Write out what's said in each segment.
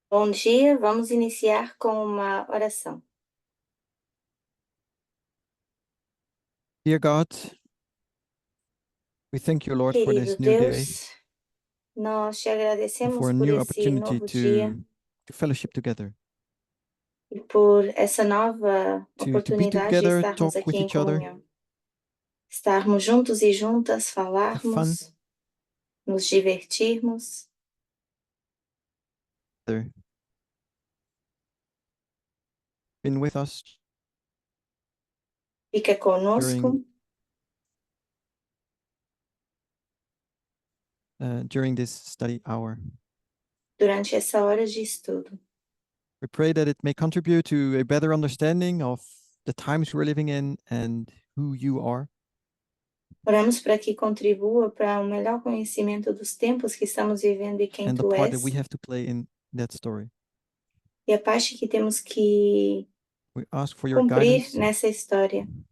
Bom dia, vamos iniciar com uma oração. Dear God, we thank you, Lord, for Querido this new day Deus, nós te and agradecemos for a por new esse opportunity novo dia to fellowship together, e por essa nova to be oportunidade de together, estarmos talk aqui with em each other, comunhão. Estarmos juntos e juntas, have fun falarmos, nos divertirmos. together. Been with us Fica conosco during this study hour. durante essa hora de estudo. We pray that it may contribute to a better understanding of the times we're living in and who you are. Oramos para que contribua para um melhor conhecimento dos tempos que estamos vivendo e quem And the tu part that we és, have to play in that story. e a parte que temos que We ask for your cumprir guidance nessa história. in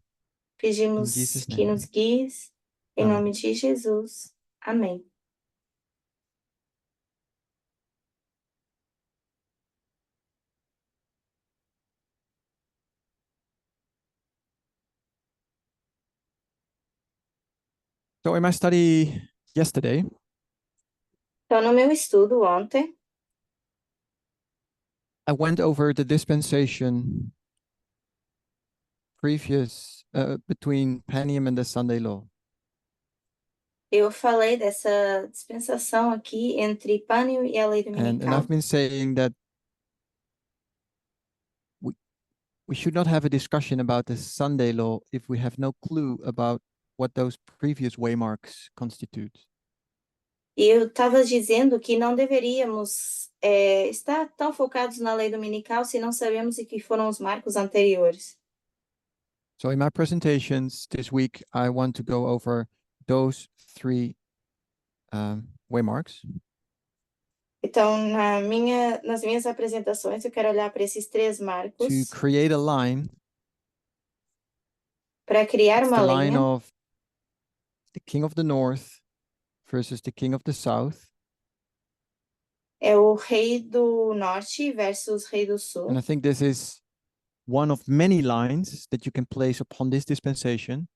Pedimos Jesus' que nos name. guies, em Amen. nome de Jesus. Amém. So in my study yesterday, Então, no meu estudo ontem, I went over the dispensation previous between Panium and the Sunday Law. eu falei dessa dispensação aqui entre Pânio e a lei And dominical. I've been saying that we should not have a discussion about the Sunday Law if we have no clue about what those previous waymarks constitute. E eu estava dizendo que não deveríamos estar tão focados na lei dominical se não sabemos o que foram os marcos anteriores. So in my presentations this week, I want to go over those three waymarks. Então, nas minhas apresentações, eu quero olhar para esses três To marcos create a line, para criar it's uma the line linha. of the King of the North versus the King of the South. É o rei do norte versus rei do sul. And I think this is one of many lines that you can place upon this dispensation.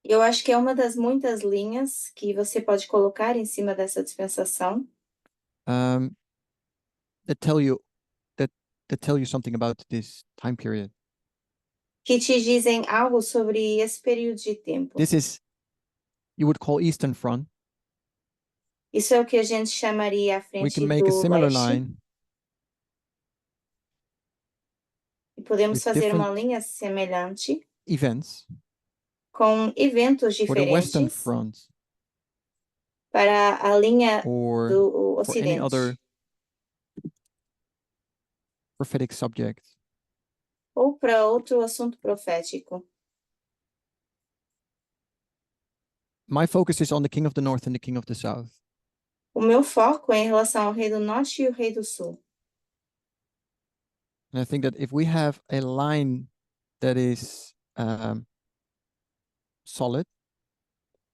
Eu acho que é uma das muitas linhas que você pode colocar em cima dessa dispensação um, that tell you that tell you something about this time period. que te dizem algo sobre esse período de tempo. This is you would call Eastern Front. Isso é o que a gente chamaria à We frente can make a do similar leste line e podemos with fazer uma different linha semelhante events com eventos for the Western diferentes Front para a linha or do for any other ocidente prophetic subject. ou para outro assunto profético. My focus is on the King of the North and the King of the South. O meu foco é em relação ao rei do norte e o rei do sul. And I think that if we have a line that is solid,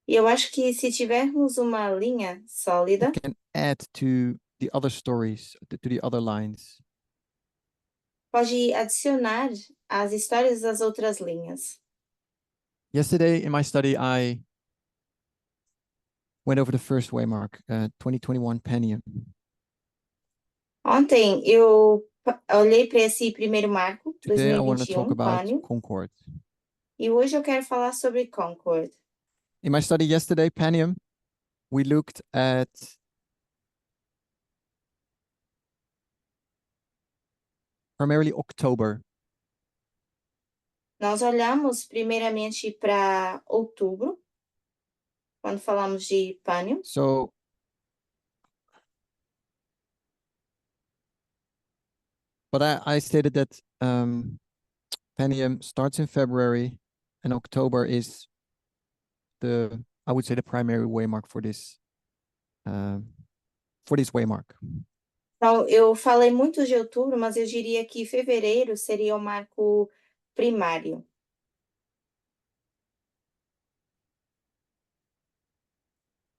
E eu acho que se tivermos uma linha sólida, it can add to the other stories, to the other lines. pode adicionar às histórias das outras linhas. Yesterday in my study, I went over the first waymark, 2021 Panium. Ontem eu olhei para esse primeiro marco, Today I want to talk 2021, about Pânio, Concord. e hoje eu quero falar sobre Concord. In my study yesterday, Panium, we looked at primarily October. Nós olhamos primeiramente para outubro, quando falamos de Pânio. So but I stated that Panium starts in February and October is I would say the primary waymark for this waymark. Então, eu falei muito de outubro, mas eu diria que fevereiro seria o marco primário.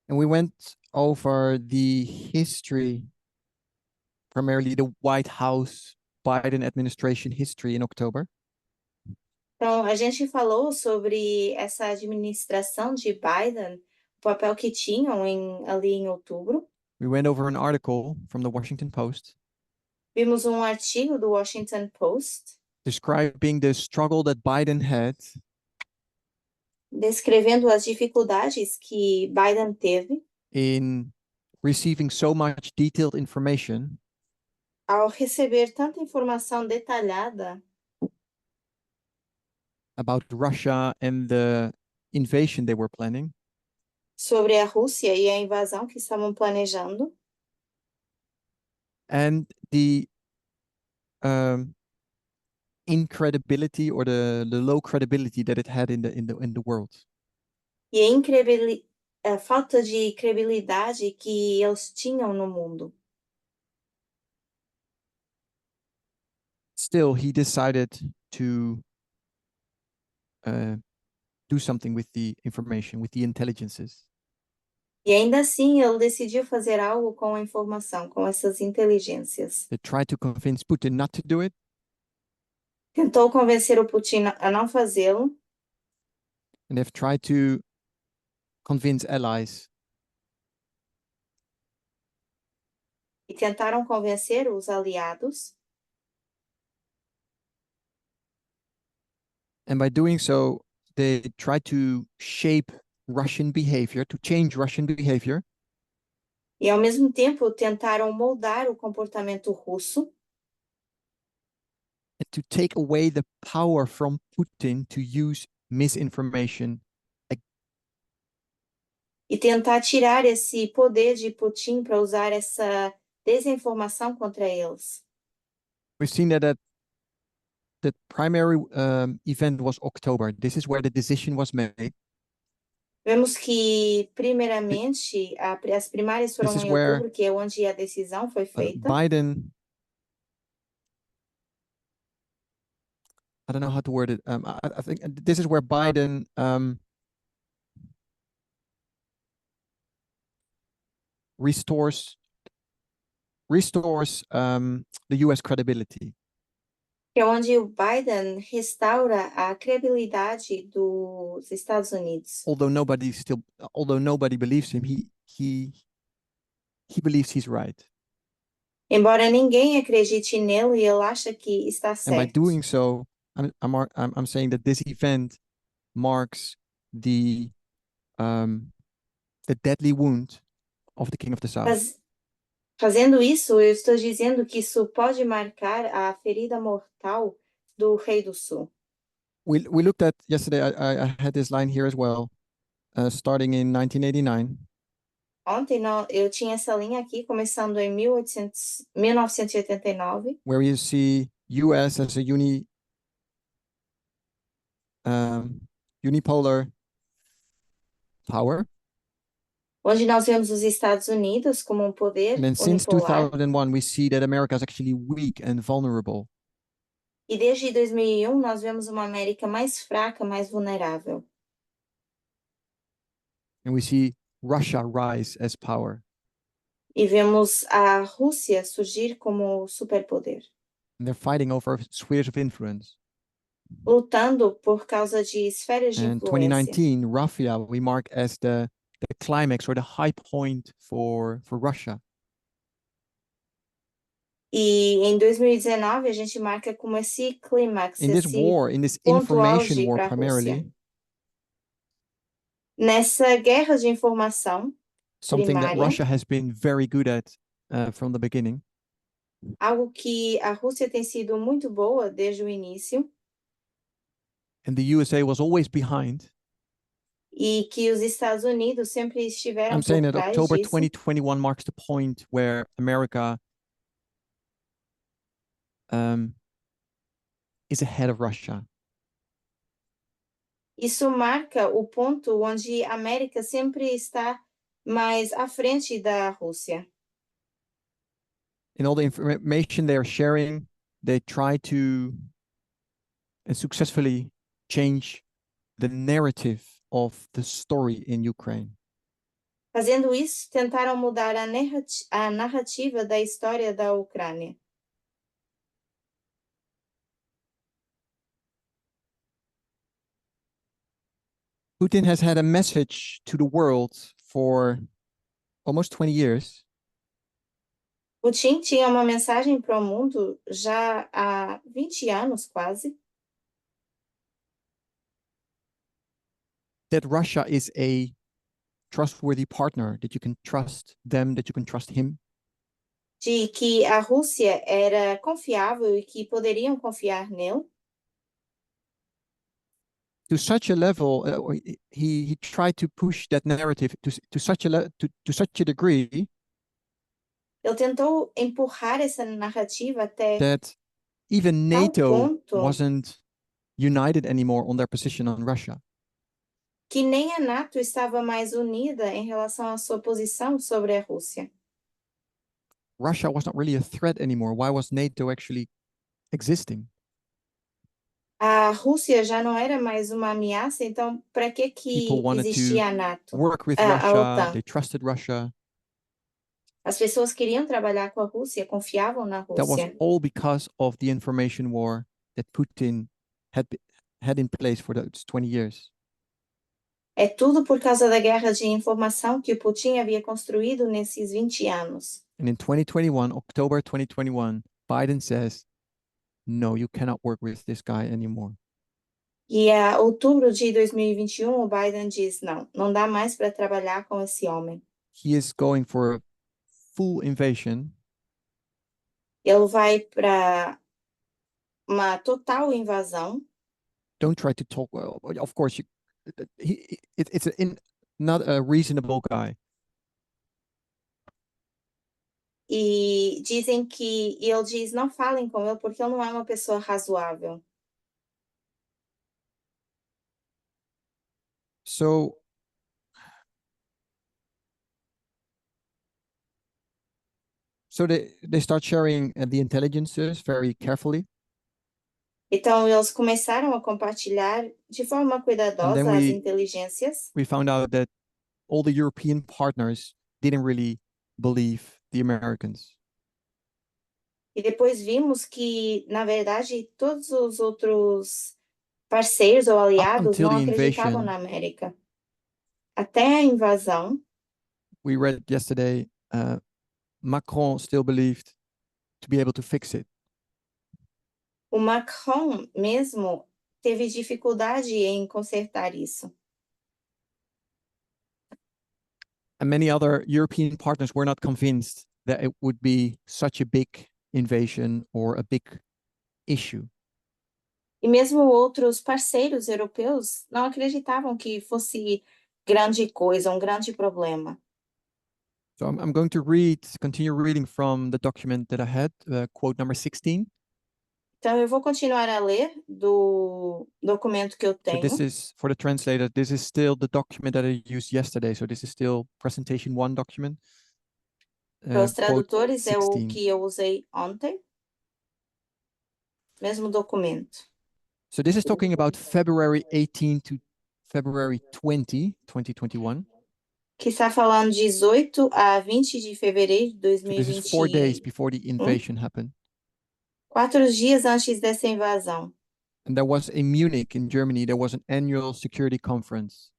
And we went over the history primarily the White House Biden administration history in October. Então, a gente falou sobre essa administração de Biden, o papel que tinham ali em outubro. We went over an article from the Washington Post Vimos um artigo do Washington Post describing the struggle that Biden had descrevendo as dificuldades que Biden teve in receiving so much detailed information ao receber tanta informação detalhada about Russia and the invasion they were planning. sobre a Rússia e a invasão que estavam planejando And the incredibility or the low credibility that it had in the world. e a falta de credibilidade que eles tinham no mundo. Still, he decided to do something with the information, with the intelligences. E ainda assim, ele decidiu fazer algo com a informação, com essas inteligências. They tried to convince Putin not to do it, Tentou convencer o Putin a não fazê-lo and they've tried to convince allies. e tentaram convencer os aliados. And by doing so, they tried to shape Russian behavior, to change Russian behavior, E, ao mesmo tempo, tentaram moldar o comportamento russo and to take away the power from Putin to use misinformation. e tentar tirar esse poder de Putin para usar essa desinformação contra eles. We've seen that the primary event was October. This is where the decision was made. Vemos que, primeiramente, as primárias This foram is em where outubro, que é onde a decisão foi feita. Biden, I don't know how to word it. I think this is where Biden restores the U.S. credibility. Que é onde o Biden restaura a credibilidade dos Estados Unidos. Although nobody believes him, he believes he's right. Embora ninguém acredite nele, ele acha que está And by certo. doing so, I'm saying that this event marks the deadly wound of the King of the South. Fazendo isso, eu estou dizendo que isso pode marcar a ferida mortal do Rei do Sul. We looked at yesterday. I had this line here as well, starting in 1989. Ontem eu tinha essa linha aqui, começando em 1989, where you see U.S. as a unipolar power. onde nós vemos os Estados Unidos como um poder And then since unipolar. 2001, we see that America is actually weak and vulnerable. E desde 2001, nós vemos uma América mais fraca, mais vulnerável. And we see Russia rise as power. E vemos a Rússia surgir como superpoder, And they're fighting over spheres of influence. lutando por causa de esferas de And influência. 2019, roughly, we mark as the climax or the high point for Russia. E em 2019 a gente marca como esse clímax, In this esse war, in this ponto information auge war para a Rússia. primarily, Nessa guerra de informação something that primária, Russia has been very good at from the beginning. algo que a Rússia tem sido muito boa desde o início And the USA was always behind. e que os Estados Unidos sempre estiveram I'm por saying that trás October disso. 2021 marks the point where America is ahead of Russia. Isso marca o ponto onde a América sempre está mais à frente da Rússia. In all the information they are sharing, they try to successfully change the narrative of the story in Ukraine. Fazendo isso, tentaram mudar a narrativa da história da Ucrânia. Putin has had a message to the world for almost 20 years. Putin tinha uma mensagem para o mundo já há 20 anos, quase, that Russia is a trustworthy partner, that you can trust them, that you can trust him. de que a Rússia era confiável e que poderiam confiar nele. To such a level, he tried to push that narrative to such a degree Ele tentou empurrar essa narrativa até that even tal NATO ponto wasn't united anymore on their position on Russia. que nem a NATO estava mais unida em relação à sua posição sobre a Rússia. Russia was not really a threat anymore. Why was NATO actually existing? A Rússia já não era mais uma ameaça, então para que People wanted to existia a NATO, work with a Russia, OTAN? they trusted Russia. As pessoas queriam trabalhar com a Rússia, confiavam na That was Rússia. all because of the information war that Putin had in place for those 20 years. É tudo por causa da guerra de informação que o Putin havia construído nesses 20 anos. And in 2021, October 2021, Biden says, no, you cannot work with this guy anymore. E a outubro de 2021, o Biden diz: não, não dá mais para trabalhar com esse homem. He is going for a full invasion. Ele vai para uma total invasão. Don't try to talk. Well, of course, not a reasonable guy. E dizem que ele diz: não falem com ele porque ele não é uma pessoa razoável. So they start sharing the intelligences very carefully. Então eles começaram a compartilhar de forma cuidadosa as inteligências. We found out that all the European partners didn't really believe the Americans. E depois vimos que, na verdade, todos os outros parceiros ou aliados não acreditavam na América. Até a invasão. We read yesterday, Macron still believed to be able to fix it. O Macron mesmo teve dificuldade em consertar isso. And many other European partners were not convinced that it would be such a big invasion or a big issue. E mesmo outros parceiros europeus não acreditavam que fosse grande coisa, um grande problema. So I'm going to continue reading from the document that I had, quote number 16. Então eu vou continuar a ler do documento que eu tenho. So this is, for the translator, this is still the document that I used yesterday. So this is still presentation 1 document. Para os tradutores é o que eu usei ontem. Mesmo documento. So this is talking about February 18 to February 20, 2021. Que está falando 18 a 20 de fevereiro de 2021. So this is 4 days before the invasion happened. 4 dias antes dessa invasão. And there was in Munich, in Germany, there was an annual security conference.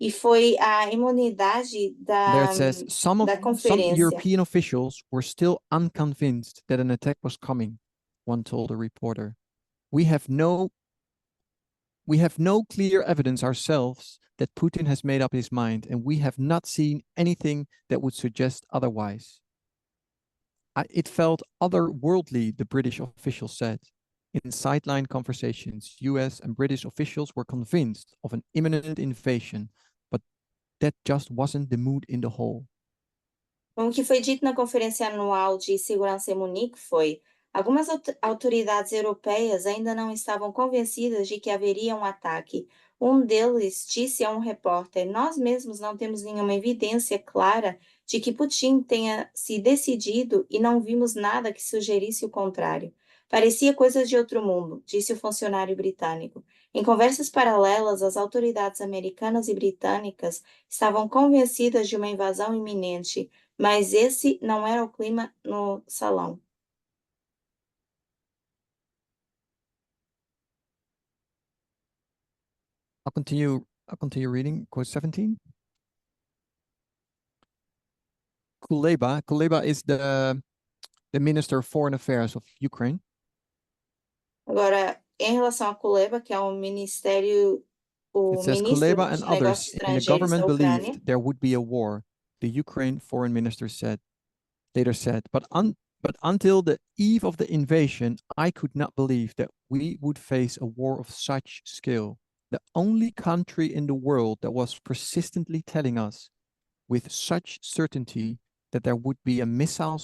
E foi a imunidade There it says some conferência. European officials were still unconvinced that an attack was coming, one told a reporter. We have no clear evidence ourselves that Putin has made up his mind, and we have not seen anything that would suggest otherwise. It felt otherworldly, the British official said. In sideline conversations, US and British officials were convinced of an imminent invasion, but that just wasn't the mood in the hall. O que foi dito na conferência anual de segurança em Munique foi: algumas autoridades europeias ainda não estavam convencidas de que haveria um ataque. Um deles disse a um repórter: nós mesmos não temos nenhuma evidência clara de que Putin tenha se decidido e não vimos nada que sugerisse o contrário. Parecia coisa de outro mundo, disse o funcionário britânico. Em conversas paralelas, as autoridades americanas e britânicas estavam convencidas de uma invasão iminente, mas esse não era o clima no salão. I'll continue reading. Quote 17. Kuleba is the Minister of Foreign Affairs of Ukraine. Agora, em relação a Kuleba, que é It o says ministro Kuleba and de others Negócios in the Estrangeiros government da Ucrânia, believed there would be a war, the Ukraine foreign minister later said. But until the eve of the invasion, I could not believe that we would face a war of such scale. The only country in the world that was persistently telling us with such certainty that there would be missile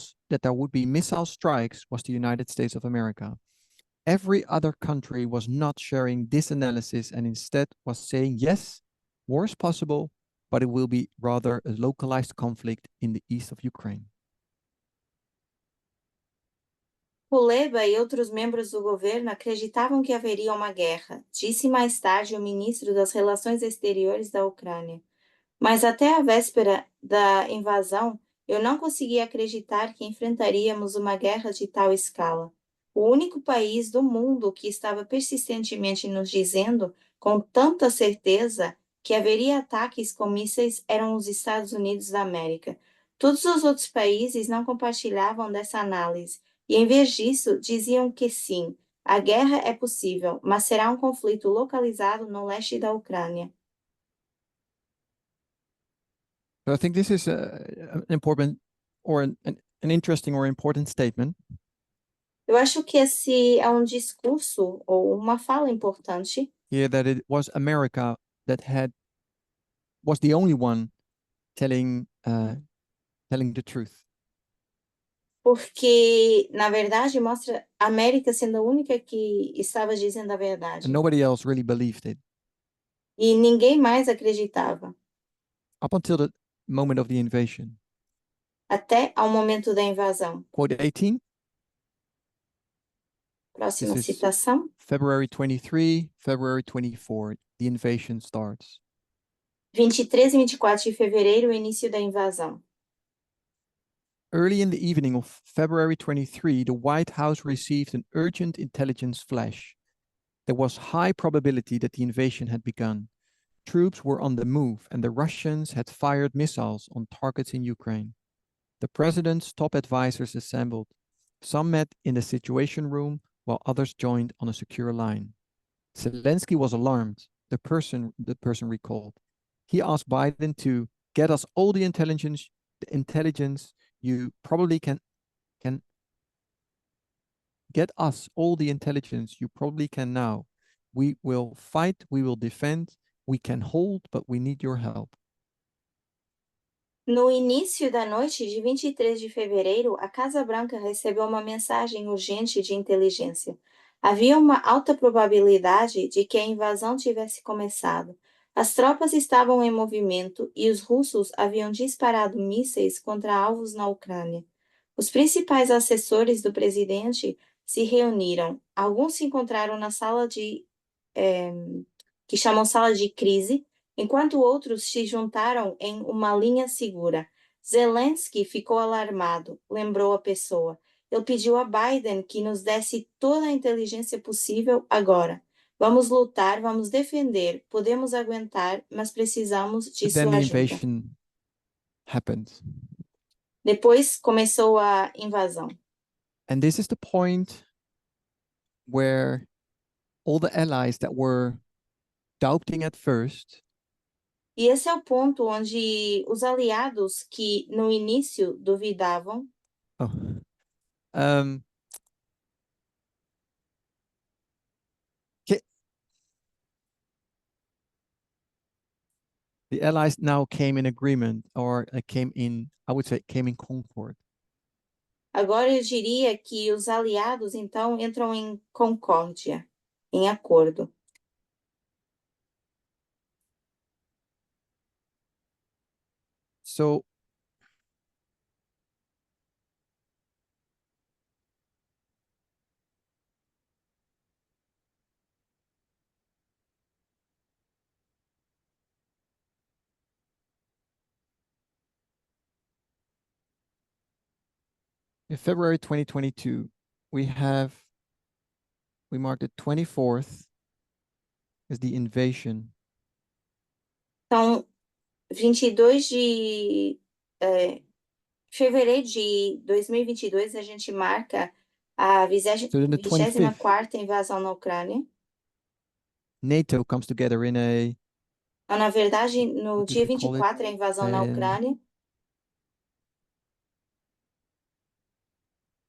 strikes was the United States of America. Every other country was not sharing this analysis and instead was saying, yes, war is possible, but it will be rather a localized conflict in the east of Ukraine. Kuleba e outros membros do governo acreditavam que haveria uma guerra, disse mais tarde o ministro das Relações Exteriores da Ucrânia. Mas até a véspera da invasão, eu não conseguia acreditar que enfrentaríamos uma guerra de tal escala. O único país do mundo que estava persistentemente nos dizendo, com tanta certeza, que haveria ataques com mísseis eram os Estados Unidos da América. Todos os outros países não compartilhavam dessa análise e, em vez disso, diziam que sim, a guerra é possível, mas será um conflito localizado no leste da Ucrânia. So I think this is an important or an interesting or important statement. Eu acho que esse é um discurso ou uma fala importante, Here that it was America that was the only one telling the truth. porque, na verdade, mostra a América sendo a única que estava dizendo a And verdade. nobody else really believed it. E ninguém mais acreditava, Up until the moment of the invasion. até ao momento da invasão. Quote 18. This Próxima is citação. February 23, February 24. The invasion starts. 23 e 24 de fevereiro, o início da invasão. Early in the evening of February 23, the White House received an urgent intelligence flash. There was high probability that the invasion had begun. Troops were on the move, and the Russians had fired missiles on targets in Ukraine. The president's top advisors assembled. Some met in the Situation Room, while others joined on a secure line. Zelensky was alarmed, the person recalled. He asked Biden to get us all the intelligence you probably can get us all the intelligence you probably can now. We will fight, we will defend, we can hold, but we need your help. No início da noite de 23 de fevereiro, a Casa Branca recebeu uma mensagem urgente de inteligência. Havia uma alta probabilidade de que a invasão tivesse começado. As tropas estavam em movimento e os russos haviam disparado mísseis contra alvos na Ucrânia. Os principais assessores do presidente se reuniram. Alguns se encontraram na sala que chamam sala de crise, enquanto outros se juntaram em uma linha segura. Zelensky ficou alarmado, lembrou a pessoa. Ele pediu a Biden que nos desse toda a inteligência possível agora. Vamos lutar, vamos defender, podemos aguentar, mas precisamos de But then sua the ajuda. invasion happened. Depois começou a invasão. And this is the point where all the allies that were doubting at first E esse é o ponto onde os aliados que no início duvidavam oh, um, the allies now came in agreement or I would say came in concord. Agora eu diria que os aliados então entram em concórdia, em acordo. So in February 2022, we marked the 24th as the invasion. Então, 22 de fevereiro de 2022, a gente marca a So then the 25th, 24ª invasão na Ucrânia. NATO comes together in a, Então, na verdade, no what did dia we call it? 24, a invasão na Ucrânia.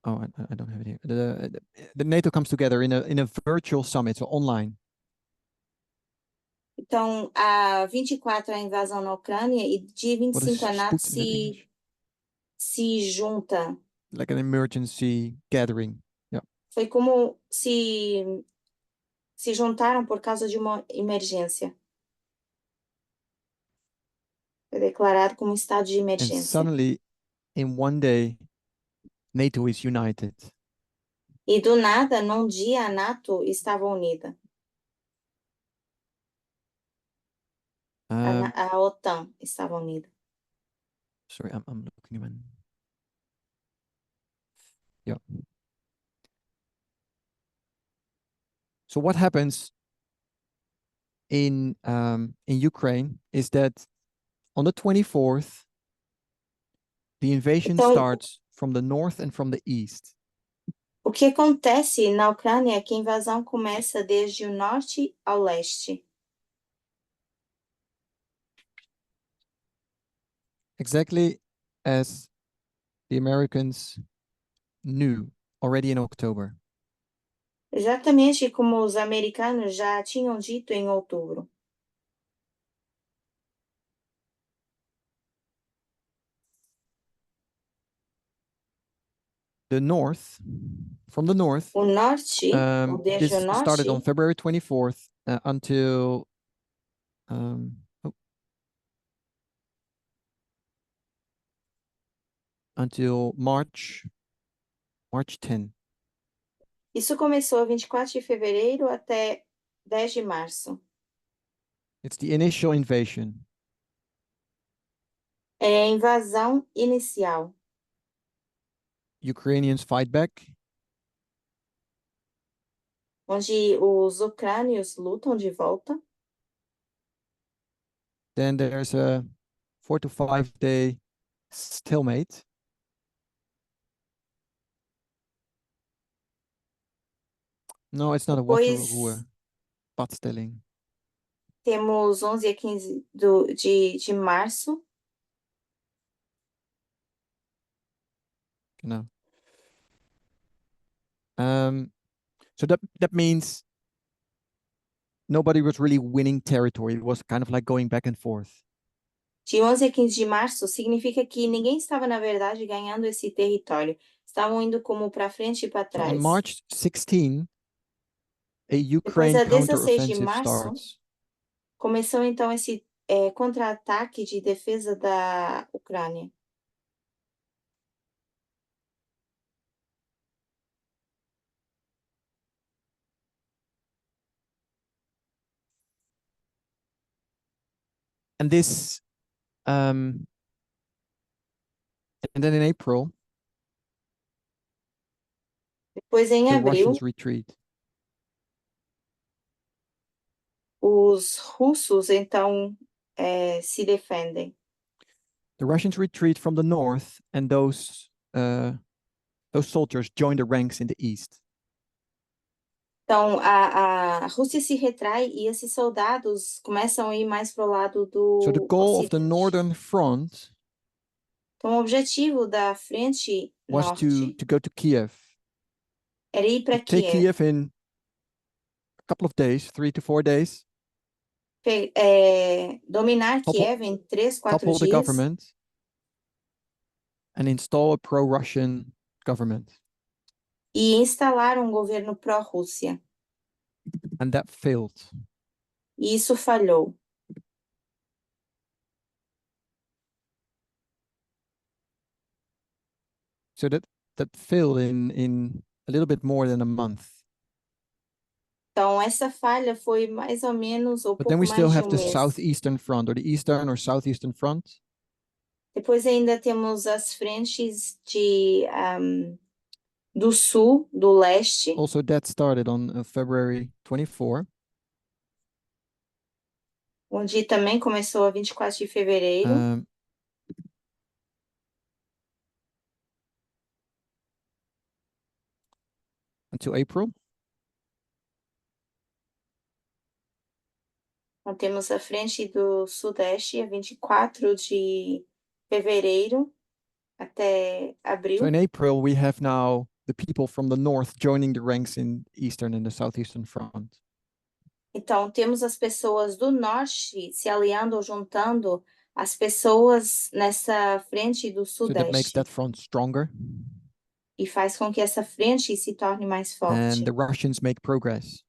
Oh, I don't have it here. The NATO comes together in a virtual summit, so online. Então, a 24 é a invasão na Ucrânia e dia What is 25 a NATO Sputnik in English? se junta. Like an emergency gathering. Yeah. Foi como se juntaram por causa de uma emergência. Foi declarado como estado de And emergência. suddenly, in one day, NATO is united. E do nada, num dia, a NATO estava unida. A OTAN estava unida. Sorry, I'm looking at. Yeah. So what happens in Ukraine is that on the 24th, the invasion Então, starts from the north and from the east. o que acontece na Ucrânia é que a invasão começa desde o norte ao leste. Exactly as the Americans knew already in October. Exatamente como os americanos já tinham dito em outubro. The north, from the north, O norte, ou desde o this started on norte, February 24th until oh, until March 10. isso começou 24 de fevereiro até 10 de março. It's the initial invasion. É a invasão inicial. Ukrainians fight back. Onde os ucrânios lutam de volta. Then there's a 4 to 5 day stalemate. No, it's not a Depois padstelling. temos 11 a 15 de março. No. So that means nobody was really winning territory. It was kind of like going back and forth. De 11 a 15 de março significa que ninguém estava, na verdade, ganhando esse território. Estavam indo como para frente e para So on trás. March 16, a Depois, Ukraine a 16 de counteroffensive março, starts. começou então esse contra-ataque de defesa da Ucrânia. And this, and then in April, Depois, em the abril, Russians retreat. os russos então se defendem. The Russians retreat from the north, and those soldiers join the ranks in the east. Então, a Rússia se retrai e esses soldados começam a ir mais para o lado do So the goal of the Ocidente. Northern Front Então, o objetivo da frente was norte to go to Kiev, era ir para to take Kiev, Kiev in a couple of days, 3 to 4 days, dominar topple, Kiev em 3, 4 topple the dias government, and install a pro-Russian government. e instalar um governo pró-Rússia. And that failed. E isso falhou. So that failed in a little bit more than a month. Então, essa falha foi mais ou menos, ou But then we pouco still mais de have um the mês. southeastern front, or the eastern or southeastern front. Depois ainda temos as frentes do sul, do leste, Also, that started on February 24. onde também começou a 24 de fevereiro. Until April. Então, temos a frente do Sudeste, a 24 de fevereiro até So abril. in April, we have now the people from the north joining the ranks in Eastern and the Southeastern Front. Então, temos as pessoas do Norte se aliando ou juntando as pessoas nessa frente do So that makes Sudeste. that front stronger. E faz com que essa frente se torne mais forte. And the Russians make progress.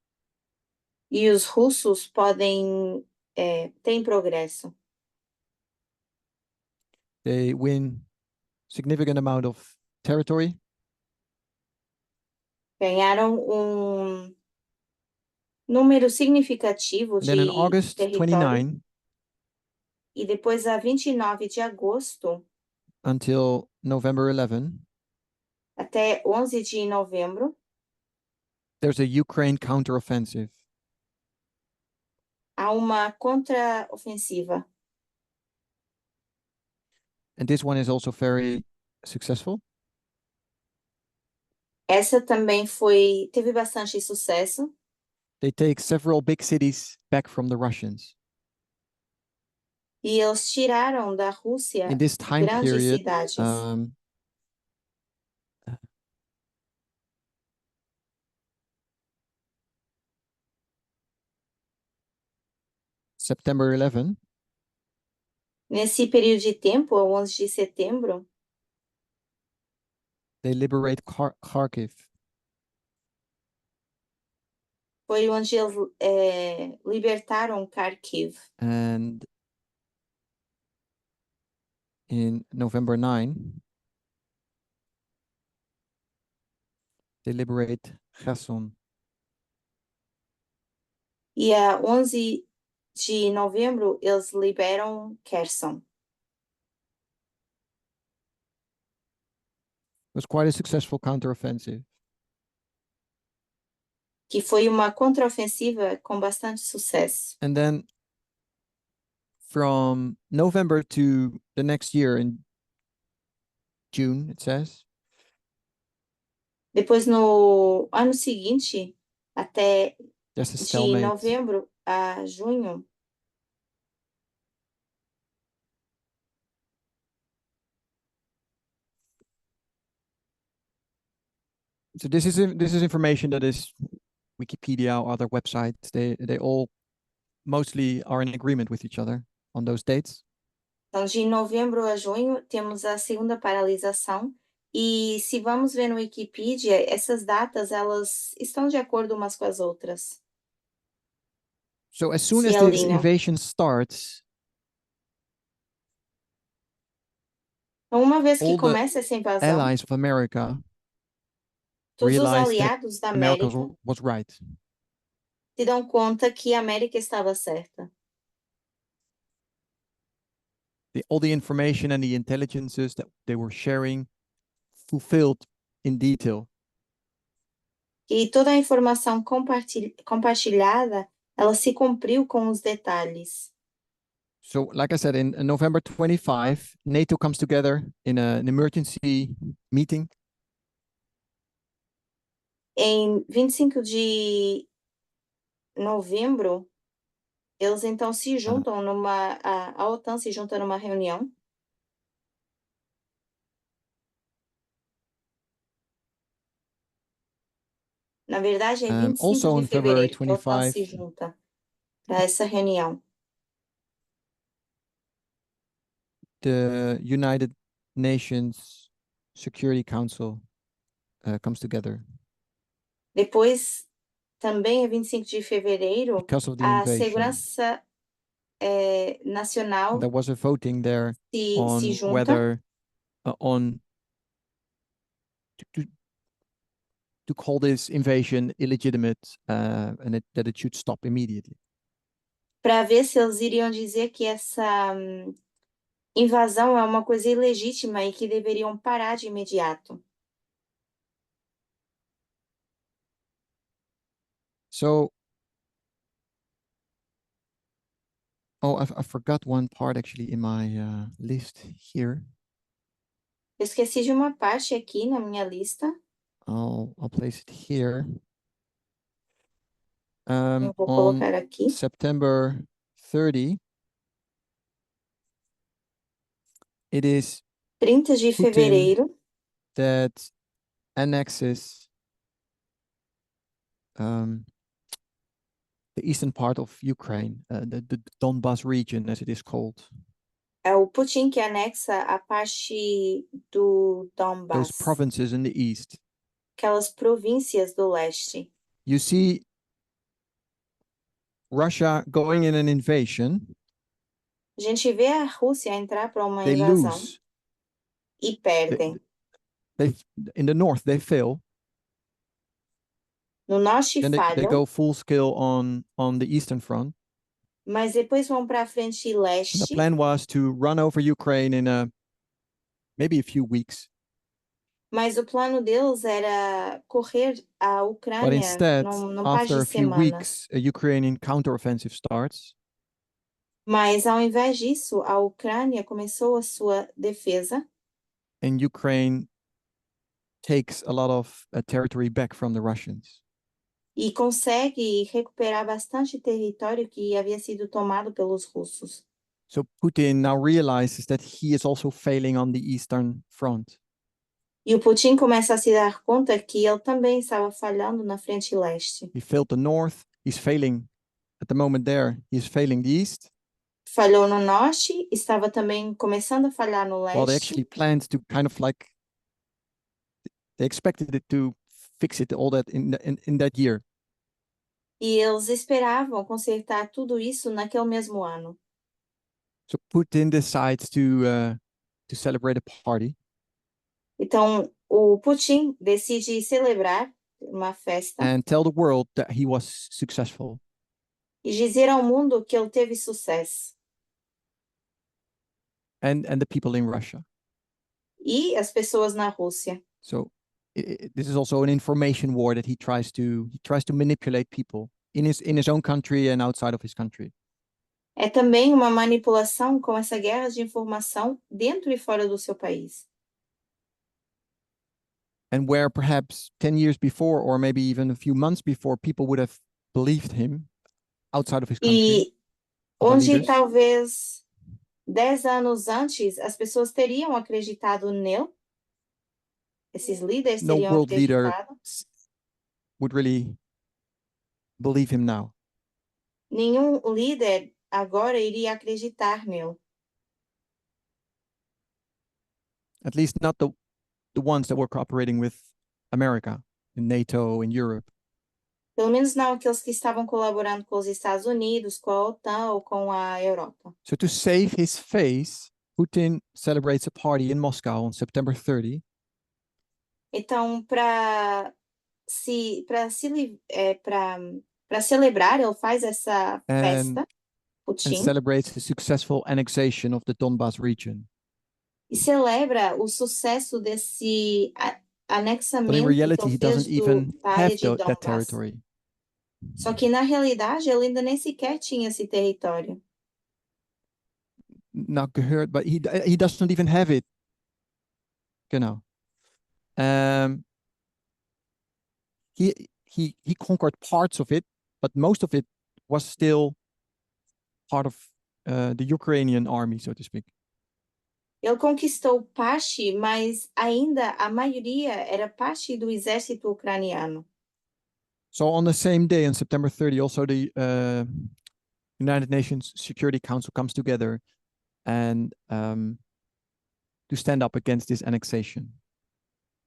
E os russos têm progresso. They win significant amount of territory. Ganharam número significativo And then in de August território. 29 E depois, a 29 de agosto until November 11, até 11 de novembro, there's a Ukraine counteroffensive. há uma contraofensiva. And this one is also very successful. Essa também teve bastante sucesso. They take several big cities back from the Russians. E eles tiraram da Rússia In this time grandes period, cidades. September 11, Nesse período de tempo, 11 de setembro, they liberate Kharkiv. foi onde eles libertaram Kharkiv. And in November 9, they liberate Kherson. E a 11 de novembro, eles liberam Kherson. It was quite a successful counteroffensive. Que foi uma contraofensiva com bastante sucesso. And then from November to the next year in June, it says, Depois, no ano seguinte, até there's a de stalemate. novembro a junho, So this is information that is Wikipedia or other websites. They all mostly are in agreement with each other on those dates. então de novembro a junho, temos a segunda paralisação. E se vamos ver no Wikipedia, essas datas, elas estão de acordo umas com as outras. So as soon Se as this alinham. invasion starts, Então, uma vez que all the começa essa invasão, allies of America todos os realized that aliados da America América was right. se dão conta que a América estava certa. All the information and the intelligences that they were sharing fulfilled in detail. E toda a informação compartilhada, ela se cumpriu com os detalhes. So, like I said, in November 25, NATO comes together in an emergency meeting. Em 25 de novembro, eles então se juntam a OTAN se junta numa reunião. Na verdade, é 25 Also de on February fevereiro que a OTAN se 25, junta para essa reunião. the United Nations Security Council comes together Depois, também é 25 de fevereiro, because of the a invasion. Segurança Nacional There was a voting there se on junta. whether to call this invasion illegitimate and that it should stop immediately. Para ver se eles iriam dizer que Invasão é uma coisa ilegítima e que deveriam parar de imediato. So, oh, I forgot one part actually in my list here. Eu esqueci de uma parte aqui na minha lista. I'll place it here. Eu vou On colocar aqui. September 30, it is 30 de Putin fevereiro. that annexes um, the eastern part of Ukraine, the Donbas region, as it is called. É o Putin que anexa a parte do Those Donbass, provinces in the east. aquelas províncias do leste. You see Russia going in an invasion, A gente vê a Rússia entrar para uma they invasão lose. e They, perdem. they in the north they fail. No norte Then they falham, go full scale on the eastern front. mas depois vão para a frente And the leste. plan was to run over Ukraine in maybe a few weeks. Mas o plano deles era correr a But Ucrânia instead, num par after de a few semanas. weeks, a Ukrainian counteroffensive starts. Mas, ao invés disso, a Ucrânia começou a sua defesa And Ukraine takes a lot of territory back from the Russians. e consegue recuperar bastante território que havia sido tomado pelos russos. So Putin now realizes that he is also failing on the eastern front. E o Putin começa a se dar conta que ele também estava falhando na frente leste. He failed the north. He's failing at the moment there. He's failing the east. Falhou no norte, estava também começando a falhar no Well, they actually leste. planned to kind of like they expected it to fix it all that in that year. E eles esperavam consertar tudo isso naquele mesmo ano. So Putin decides to celebrate a party Então, o Putin decide celebrar uma festa and tell the world that he was successful. e dizer ao mundo que ele teve sucesso. And the people in Russia. E as pessoas na Rússia. So this is also an information war that he tries to manipulate people in his own country and outside of his country. É também uma manipulação com essa guerra de informação dentro e fora do seu país. And where perhaps 10 years before, or maybe even a few months before, people would have believed him outside of his country, E other onde leaders. talvez 10 anos antes as pessoas teriam acreditado nele, esses líderes No teriam world leader acreditado, would really believe him now. nenhum líder agora iria acreditar nele. At least not the ones that were cooperating with America, in NATO, in Europe. Pelo menos não aqueles que estavam colaborando com os Estados Unidos, com a OTAN ou com a Europa. So to save his face, Putin celebrates a party in Moscow on September 30. Então, para celebrar, ele faz essa and festa, and Putin, celebrates the successful annexation of the Donbas region. e celebra o sucesso desse But in anexamento que reality, ele he doesn't fez even da área have de that Donbass. territory. Só que, na realidade, ele ainda nem sequer tinha esse território. Not gehört, but he doesn't even have it. Genau. He conquered parts of it, but most of it was still part of the Ukrainian army, so to speak. Ele conquistou parte, mas ainda a maioria era parte do exército ucraniano. So on the same day, on September 30, also the United Nations Security Council comes together and to stand up against this annexation.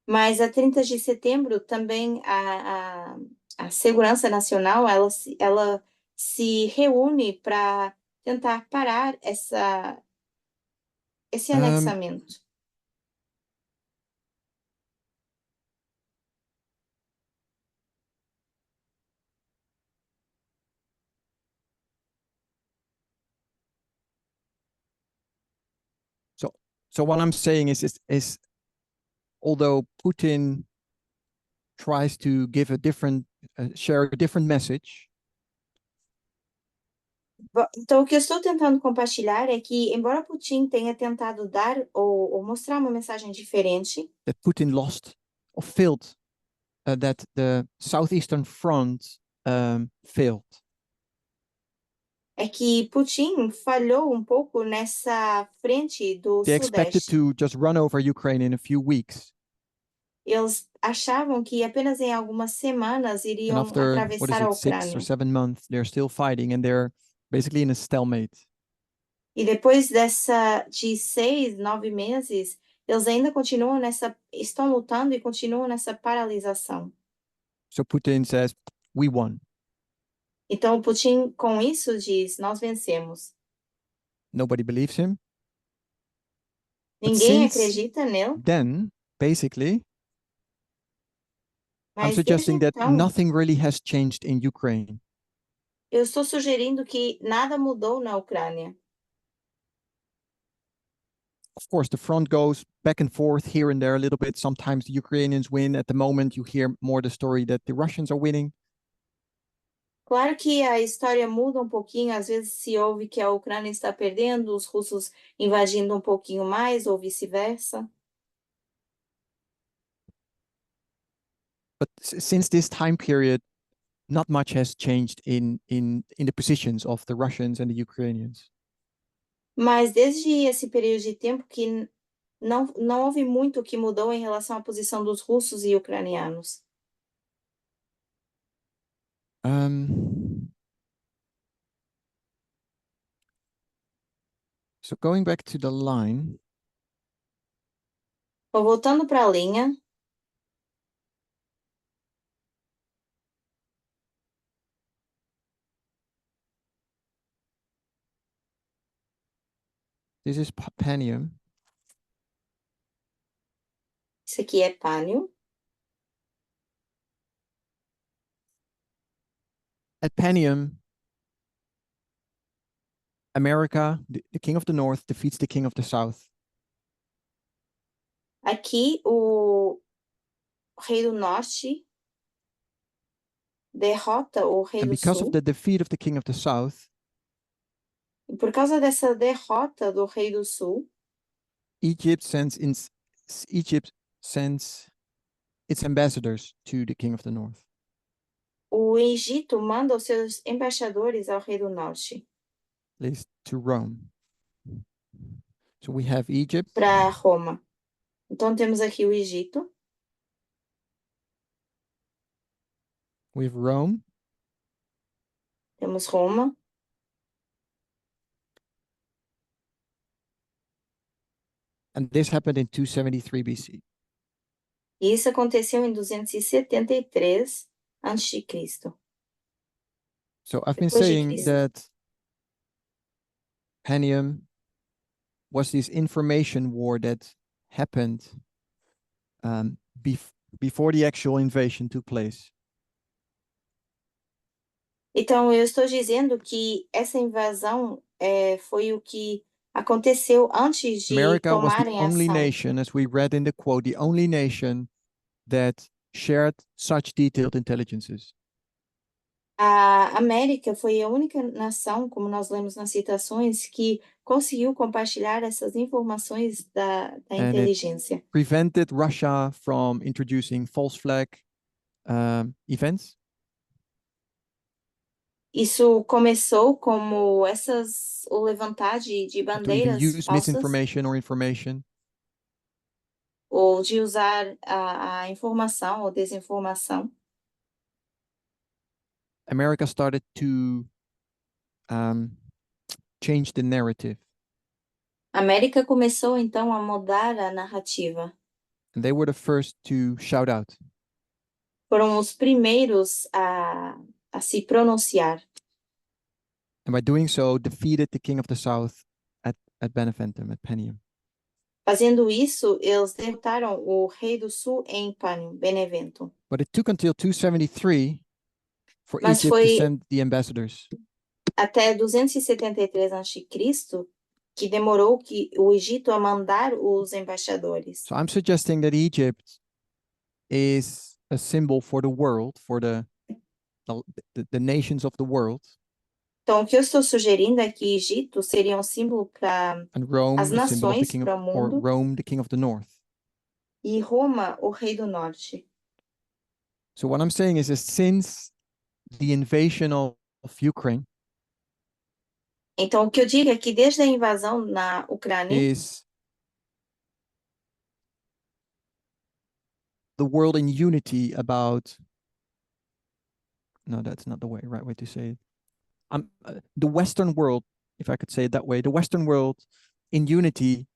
Mas a 30 de setembro também a Segurança Nacional ela se reúne para tentar parar esse Um, anexamento. So what I'm saying is although Putin tries to give a different, share a different message, Então, o que eu estou tentando compartilhar é que, embora Putin tenha tentado dar ou mostrar uma mensagem diferente, that Putin lost or failed, that the southeastern front failed. é que Putin falhou um pouco nessa frente do They expected Sudeste. to just run over Ukraine in a few weeks. Eles achavam que apenas em algumas semanas And iriam after, what is atravessar a it, 6 or Ucrânia. 7 months, they're still fighting and they're basically in a stalemate. E depois de 6, 9 meses, eles ainda continuam estão lutando e continuam nessa paralisação. So Putin says, we won. Então, o Putin, com isso, diz: nós vencemos. Nobody believes him. But Ninguém since acredita nele, then, basically, I'm mas desde suggesting that então, nothing really has changed in Ukraine. eu estou sugerindo que nada mudou na Ucrânia. Of course, the front goes back and forth here and there a little bit. Sometimes the Ukrainians win. At the moment, you hear more the story that the Russians are winning. Claro que a história muda um pouquinho, às vezes se ouve que a Ucrânia está perdendo, os russos invadindo um pouquinho mais, ou vice-versa. But since this time period, not much has changed in the positions of the Russians and the Ukrainians. Mas desde esse período de tempo que não houve muito que mudou em relação à posição dos russos e ucranianos. So going back to the line, Então, voltando para a linha, this is Panium. isso aqui é pânio. At Panium, America, the king of the north, defeats the king of the south. Aqui, o rei do norte derrota o rei And do because of sul. the defeat of the king of the south, E por causa dessa derrota do rei do sul, Egypt Egypt sends its ambassadors to the king of the north. o Egito manda os seus embaixadores ao rei do norte, At least to Rome. So we have Egypt, para Roma. Então temos aqui o Egito, we have Rome, temos Roma, and this happened in 273 BC. e isso aconteceu em 273 a.C., So I've been depois de saying Cristo. that Panium was this information war that happened before the actual invasion took place. Então, eu estou dizendo que essa invasão foi o que aconteceu antes de America was the tomarem only ação. nation, as we read in the quote, the only nation that shared such detailed intelligences. A América foi a única nação, como nós lemos nas citações, que conseguiu compartilhar essas informações da And it inteligência. prevented Russia from introducing false flag events. Isso começou como o levantar de To even bandeiras use falsas, misinformation or information. ou de usar a informação ou desinformação. America started to change the narrative. A América começou então a mudar a narrativa. And they were the first to shout out. Foram os primeiros a se pronunciar. And by doing so, defeated the king of the south at Beneventum, at Panium. Fazendo isso, eles derrotaram o rei do sul em Panium, Benevento. But it took until 273 for Mas Egypt to foi send the ambassadors. até 273 a.C. que demorou que o Egito a mandar os embaixadores. So I'm suggesting that Egypt is a symbol for the world, for the nations of the world, Então, o que eu estou sugerindo é que Egito seria um símbolo para and as Rome, a symbol of the nações, king of, para o or mundo, Rome, the king of the north. e Roma, o rei do norte. So what I'm saying is that since the invasion of Ukraine Então, o que eu digo é que desde a invasão na Ucrânia, is the world in unity about, no, that's not the right way to say it. The Western world, if I could say it that way, the Western world in unity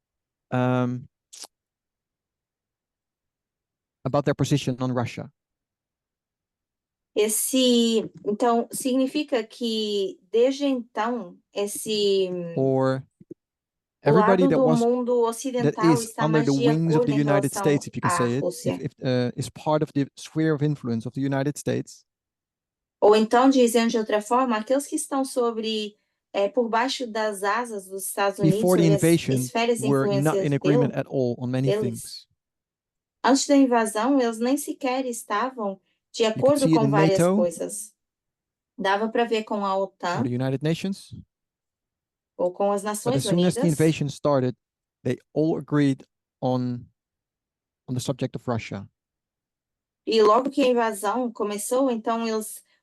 about their position on Russia. então, significa que desde então, Or o everybody lado do mundo that ocidental is está under mais the de wings of acordo the em United relação States, if you can à say it, Rússia. if is part of the sphere of influence of the United States. Ou então, dizendo de outra forma, aqueles que estão por baixo das asas dos Estados Unidos, Before the sobre as invasion, esferas de were not influência in agreement at all on many deles, things. antes da invasão, eles nem sequer estavam de You could acordo see it com in várias NATO coisas. Dava para ver com a or OTAN the United Nations, ou com as but as Nações soon as the Unidas, invasion started, they all agreed on the subject of Russia. e logo que a invasão começou, então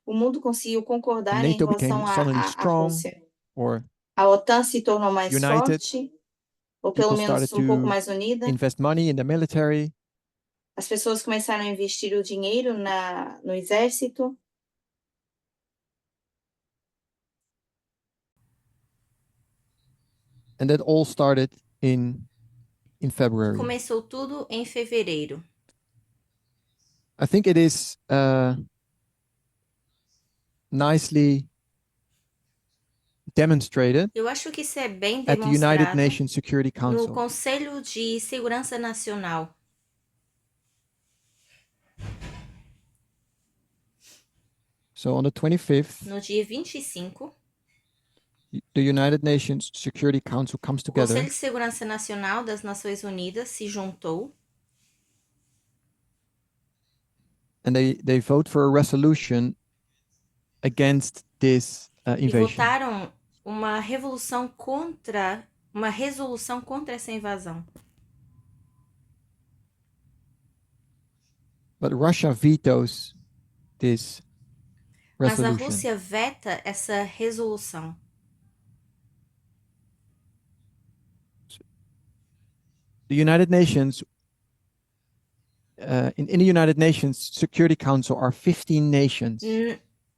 o mundo conseguiu And concordar em NATO relação became suddenly à strong, Rússia. or A OTAN se tornou mais united. forte, ou pelo People started menos um pouco to mais unida. invest money in the military. As pessoas começaram a investir o dinheiro no exército. And that all started in E February. começou tudo em fevereiro. I think it is nicely demonstrated Eu acho que isso é bem at the United demonstrado Nations Security no Council. Conselho de Segurança Nacional. So on the 25th, No dia 25, the United Nations Security Council comes o Conselho together de Segurança Nacional das Nações Unidas se juntou and they vote for a resolution against this e invasion. votaram uma resolução contra essa invasão. But Russia vetoes this Mas a resolution. Rússia veta essa resolução. The United Nations, in the United Nations Security Council are 15 nations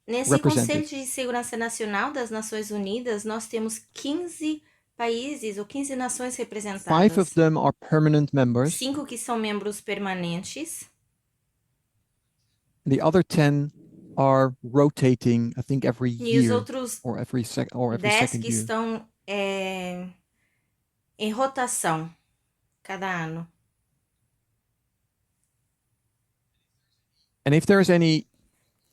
Nesse represented. Conselho de Segurança Nacional das Nações Unidas, nós temos 15 países ou 15 nações representadas. 5 of them are permanent members. 5 que são membros permanentes. The other 10 are rotating, I think, every E os year outros or every 10 second que year. estão em rotação cada ano. And if there is any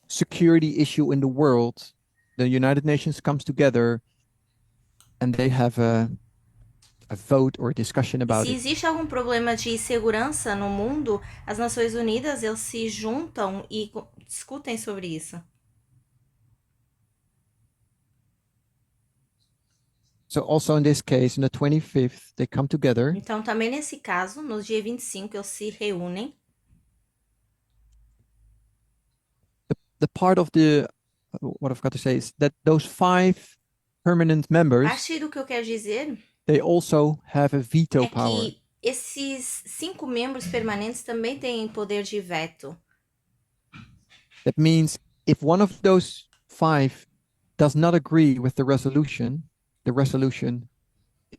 security issue in the world, the United Nations comes together and they have a vote or a discussion E about se it. existe algum problema de segurança no mundo, as Nações Unidas eles se juntam e discutem sobre isso. So also in this case, on the 25th, they come together Então, também nesse caso, no dia 25, eles se reúnem. the part of the what I've got to say is that those 5 permanent members, Parte do que eu quero dizer they also have a veto é power. que esses 5 membros permanentes também têm poder de veto. That means if one of those 5 does not agree with the resolution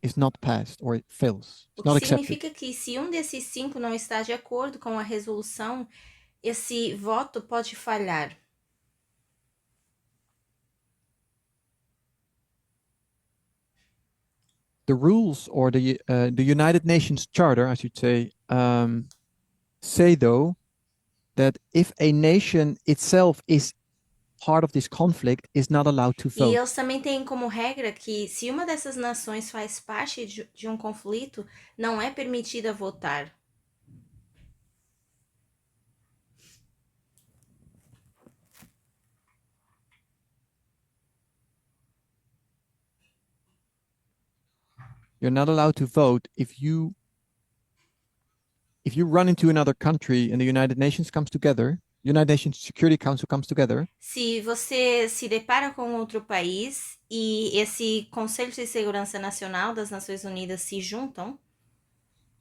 is not passed or it fails. O It's que not accepted. significa que se um desses 5 não está de acordo com a resolução, esse voto pode falhar. The rules or the United Nations Charter, I should say though that if a nation itself is part of this conflict is not allowed to E vote. eles também têm como regra que se uma dessas nações faz parte de um conflito, não é permitida votar. You're not allowed to vote if you run into another country and the United Nations comes together, United Nations Security Council comes together. Se você se depara com outro país e esse Conselho de Segurança Nacional das Nações Unidas se juntam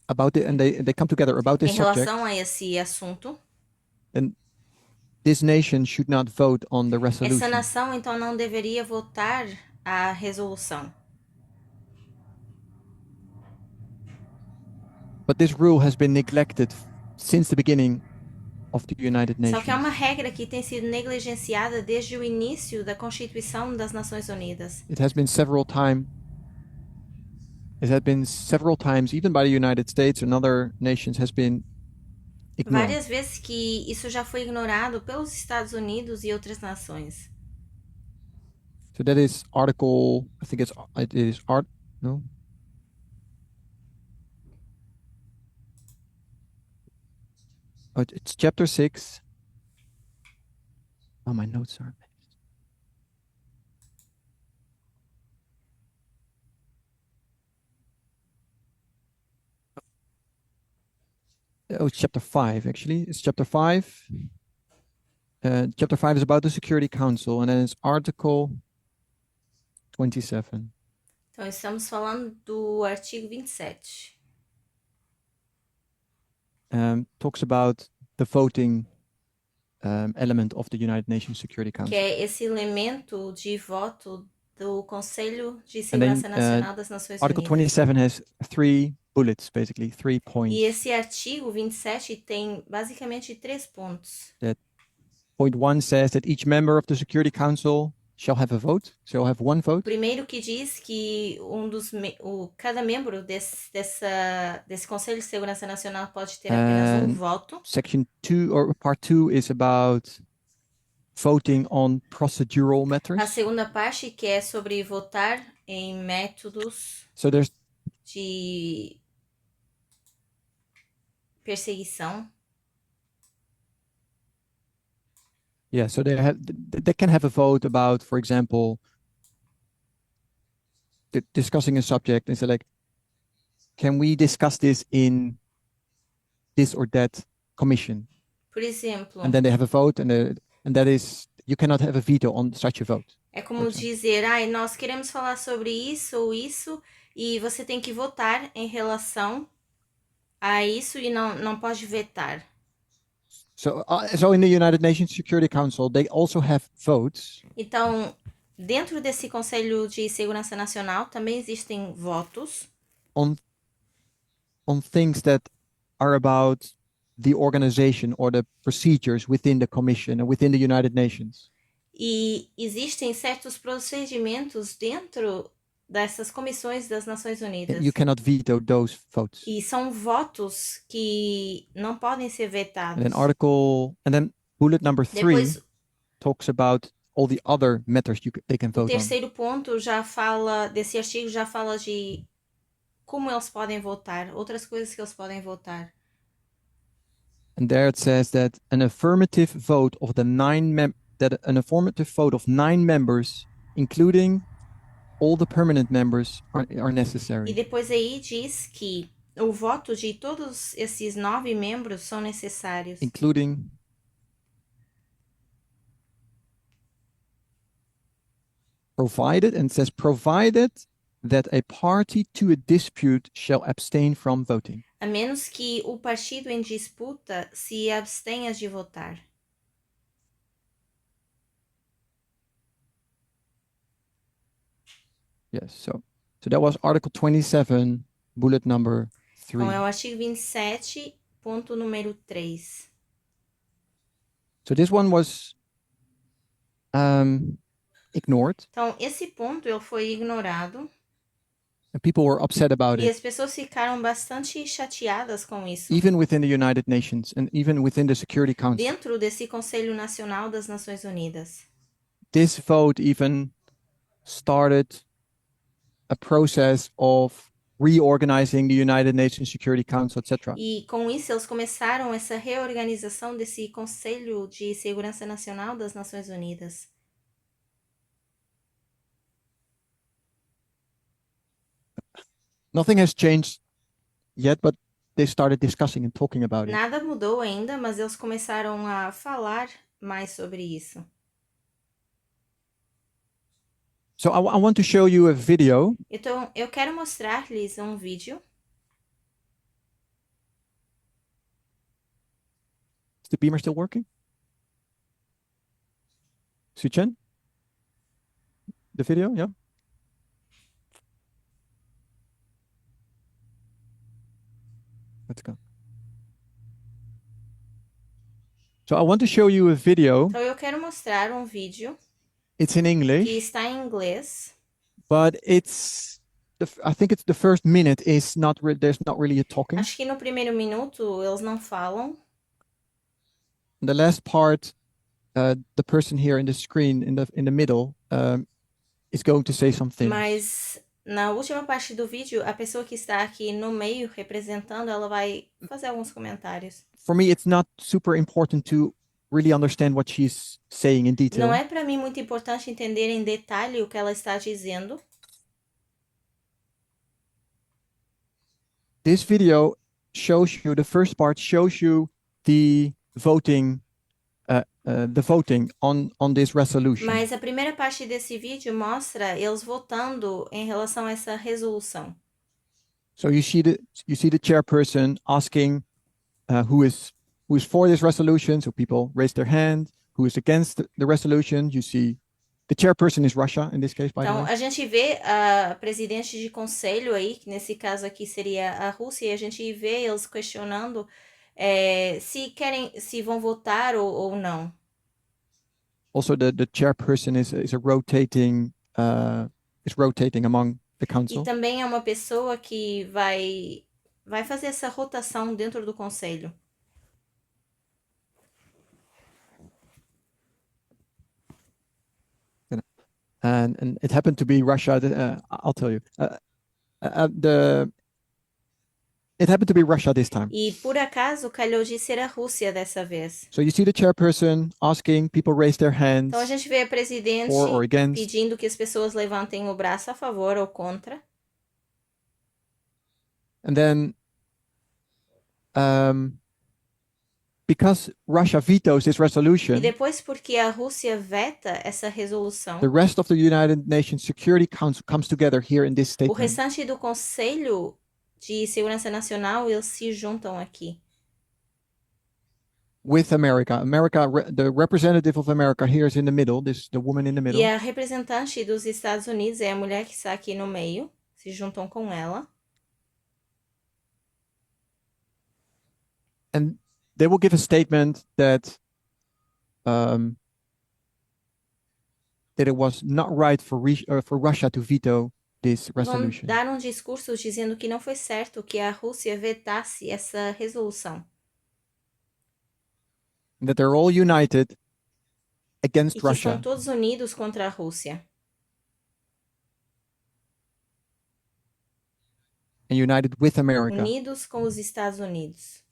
And they come together about this em subject, relação a esse assunto, then this nation should not vote on the essa resolution. nação então não deveria votar a resolução. But this rule has been neglected since the beginning of the United Só que é uma Nations. regra que tem sido negligenciada desde o início da Constituição das Nações Unidas. It has been several times, even by the United States and other nations, has been ignored. Várias vezes que isso já foi ignorado pelos Estados Unidos e outras nações. So that is article, I think it is art, no? Oh, it's chapter 6. Oh, my notes are. Oh, it's chapter 5, actually. It's chapter 5. Chapter 5 is about the Security Council, and then it's article 27. Então, estamos falando do artigo 27. Talks about the voting element of the United Nations Security Council. Que é esse elemento de voto do Conselho de Segurança Nacional das Nações Article Unidas. 27 has 3 bullets, basically, 3 points. E esse artigo 27 tem basicamente 3 pontos. Point 1 says that each member of the Security Council shall have a vote, shall have one vote. Primeiro que diz que cada membro desse Conselho de Segurança Nacional pode ter apenas um voto. Section 2 or part 2 is about voting on procedural matters. A segunda parte que é sobre votar em métodos de perseguição. Yeah, so they can have a vote about, for example, discussing a subject and say like, can we discuss this in this or that commission? Por exemplo. And then they have a vote, and that is, you cannot have a veto on such a vote. É como dizer, nós queremos falar sobre isso ou isso, e você tem que votar em relação a isso e não pode vetar. So in the United Nations Security Council, they also have votes. Então, dentro desse Conselho de Segurança Nacional também existem votos on things that are about the organization or the procedures within the Commission and within the United Nations. E existem certos procedimentos dentro dessas comissões das Nações Unidas. And you cannot veto those votes. E são votos que não podem ser vetados. And then bullet number 3 talks about all the other matters they can vote on. O terceiro ponto desse artigo já fala de como eles podem votar, outras coisas que eles podem votar. And there it says that an affirmative vote of 9 members, including all the permanent members, are necessary. E depois aí diz que o voto de todos esses 9 membros são necessários. Including provided that a party to a dispute shall abstain from voting. A menos que o partido em disputa se abstenha de votar. Yes, so that was Article 27, bullet number 3. Então, é o artigo 27, ponto número 3. So this one was ignored. Então, esse ponto ele foi ignorado. And people were upset about E it. as pessoas ficaram bastante chateadas com isso. Even within the United Nations and even within the Security Council. Dentro desse Conselho Nacional das Nações Unidas. this vote even started a process of reorganizing the United Nations Security Council, etc. E com isso eles começaram essa reorganização desse Conselho de Segurança Nacional das Nações Unidas. Nothing has changed yet, but they started discussing and talking about it. Nada mudou ainda, mas eles começaram a falar mais sobre isso. So I want to show you a video. Então, eu quero mostrar-lhes um vídeo. Is the beamer still working? Suchen? The video, yeah? Let's go. So I want to show you a video. Então, eu quero mostrar um vídeo It's in que English, está em inglês, but I think it's the first minute is there's not really a talking. acho que no primeiro minuto eles não falam. The last part, the person here in the screen in the middle is going to say something. Mas na última parte do vídeo, a pessoa que está aqui no meio representando, ela vai fazer alguns comentários. For me, it's not super important to really understand what she's saying in detail. Não é para mim muito importante entender em detalhe o que ela está dizendo. This video shows you, the first part shows you the voting on this resolution. Mas a primeira parte desse vídeo mostra eles votando em relação a essa resolução. So you see the chairperson asking who is for this resolution. So people raise their hand. Who is against the resolution? You see the chairperson is Russia in this case, by the Então, way. a gente vê a presidente de conselho aí, que nesse caso aqui seria a Rússia, e a gente vê eles questionando se vão votar ou não. Also, the chairperson is rotating among the council. E também é uma pessoa que vai fazer essa rotação dentro do conselho. And it happened to be Russia. I'll tell you. It happened to be Russia this time. E por acaso calhou de ser a Rússia dessa vez. So you see the chairperson asking people raise their hands Então a gente vê a presidente for or against. pedindo que as pessoas levantem o braço a favor ou contra. And then, because Russia vetoes this resolution, E depois, porque a Rússia veta essa resolução, the rest of the United Nations Security Council comes together here in this o statement. restante do Conselho de Segurança Nacional, eles se juntam aqui. With America. The representative of America here is in the middle, the woman in the middle. E a representante dos Estados Unidos é a mulher que está aqui no meio, se juntam com ela. And they will give a statement that it was not right for Russia to veto this resolution. Vão dar um discurso dizendo que não foi certo que a Rússia vetasse essa resolução. That they're all united against E que Russia. são todos unidos contra a Rússia. And united with America. Unidos com os Estados Unidos.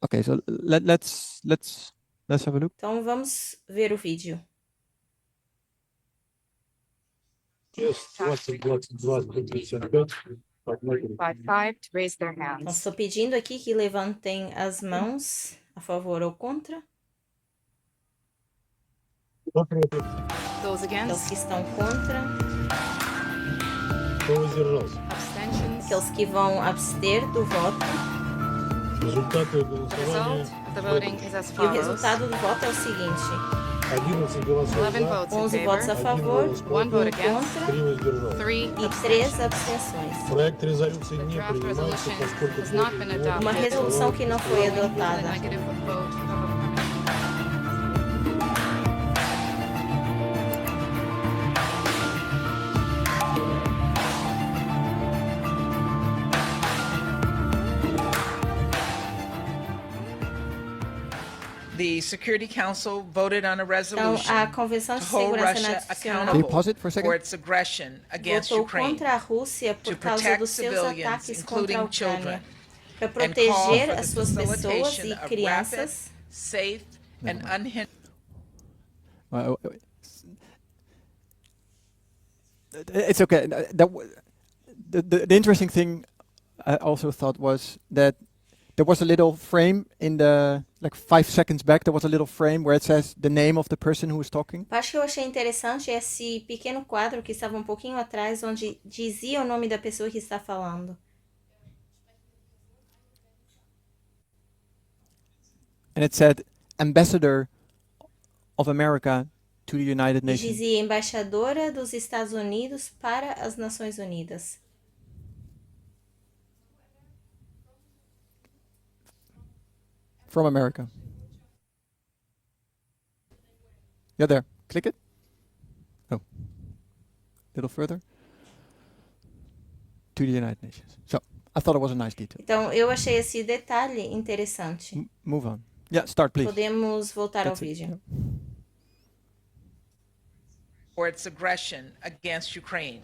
Okay, so let's have a look. Então vamos ver o vídeo. Five to raise their Então, hands. estou pedindo aqui que levantem as mãos a favor ou contra. Those Aqueles against, que estão contra. abstentions. Aqueles que vão abster do voto. The result of the voting is as E o follows. resultado do voto é o seguinte: 11 votes in 11 votos a favor, favor, 1 vote 1 against, contra 3 e 3 abstenções. The draft resolution has not been adopted. Uma resolução que não foi Owing to the adotada. negative vote of a The Security Council voted on a Então, resolution a Convenção to de hold Segurança Russia Nacional Can you accountable pause it for a for second? its aggression against votou Ukraine, contra a Rússia por to causa protect dos seus civilians, ataques contra a including children, Ucrânia, para and call proteger for the as suas pessoas facilitation e of rapid, crianças. safe, and Never unhindered It's okay. The interesting thing I also thought was that there was a little frame in the, like 5 seconds back, there was a little frame where it says the name of the person who was talking. Acho que eu achei interessante esse pequeno quadro que estava um pouquinho atrás, onde dizia o nome da pessoa que está falando. And it said Ambassador of America to the United E Nations. dizia embaixadora dos Estados Unidos para as Nações Unidas. From America. Yeah, there. Click it. Oh. A little further. To the United Nations. So, I thought it was a nice detail. Então, eu achei esse detalhe interessante. Move on. Yeah, start, please. Podemos voltar ao That's it. vídeo. for its aggression against Ukraine,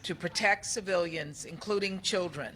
to protect civilians, including children,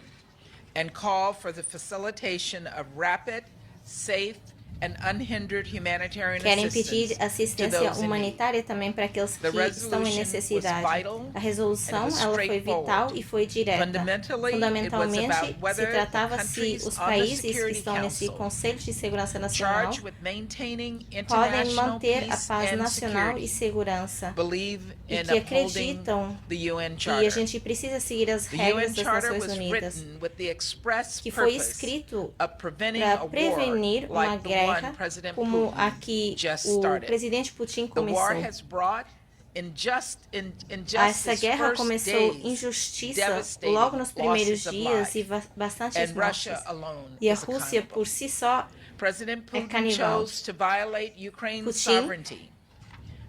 and call for the facilitation of rapid, safe, and unhindered humanitarian Querem pedir assistance to assistência those in need. humanitária também para aqueles que The estão em resolution necessidade. was vital A resolução and it was ela foi straightforward. vital e foi direta. Fundamentally, it was Fundamentalmente, about se whether the tratava se countries os on the países que Security estão nesse Council Conselho de Segurança Nacional charged with maintaining podem international manter a peace paz and nacional e security segurança believe e in que upholding acreditam the UN que a Charter. gente precisa seguir as The regras UN das Charter Nações was Unidas, written with the express que foi purpose escrito of preventing para a war prevenir uma like the one guerra President como Putin a que just o started. presidente Putin The war começou. has brought in just Essa its guerra first começou days, injustiça devastating logo nos primeiros losses of dias life. e bastantes And mortes. Russia alone E a is Rússia accountable. por si só President Putin canibal. chose to violate Ukraine's Putin sovereignty.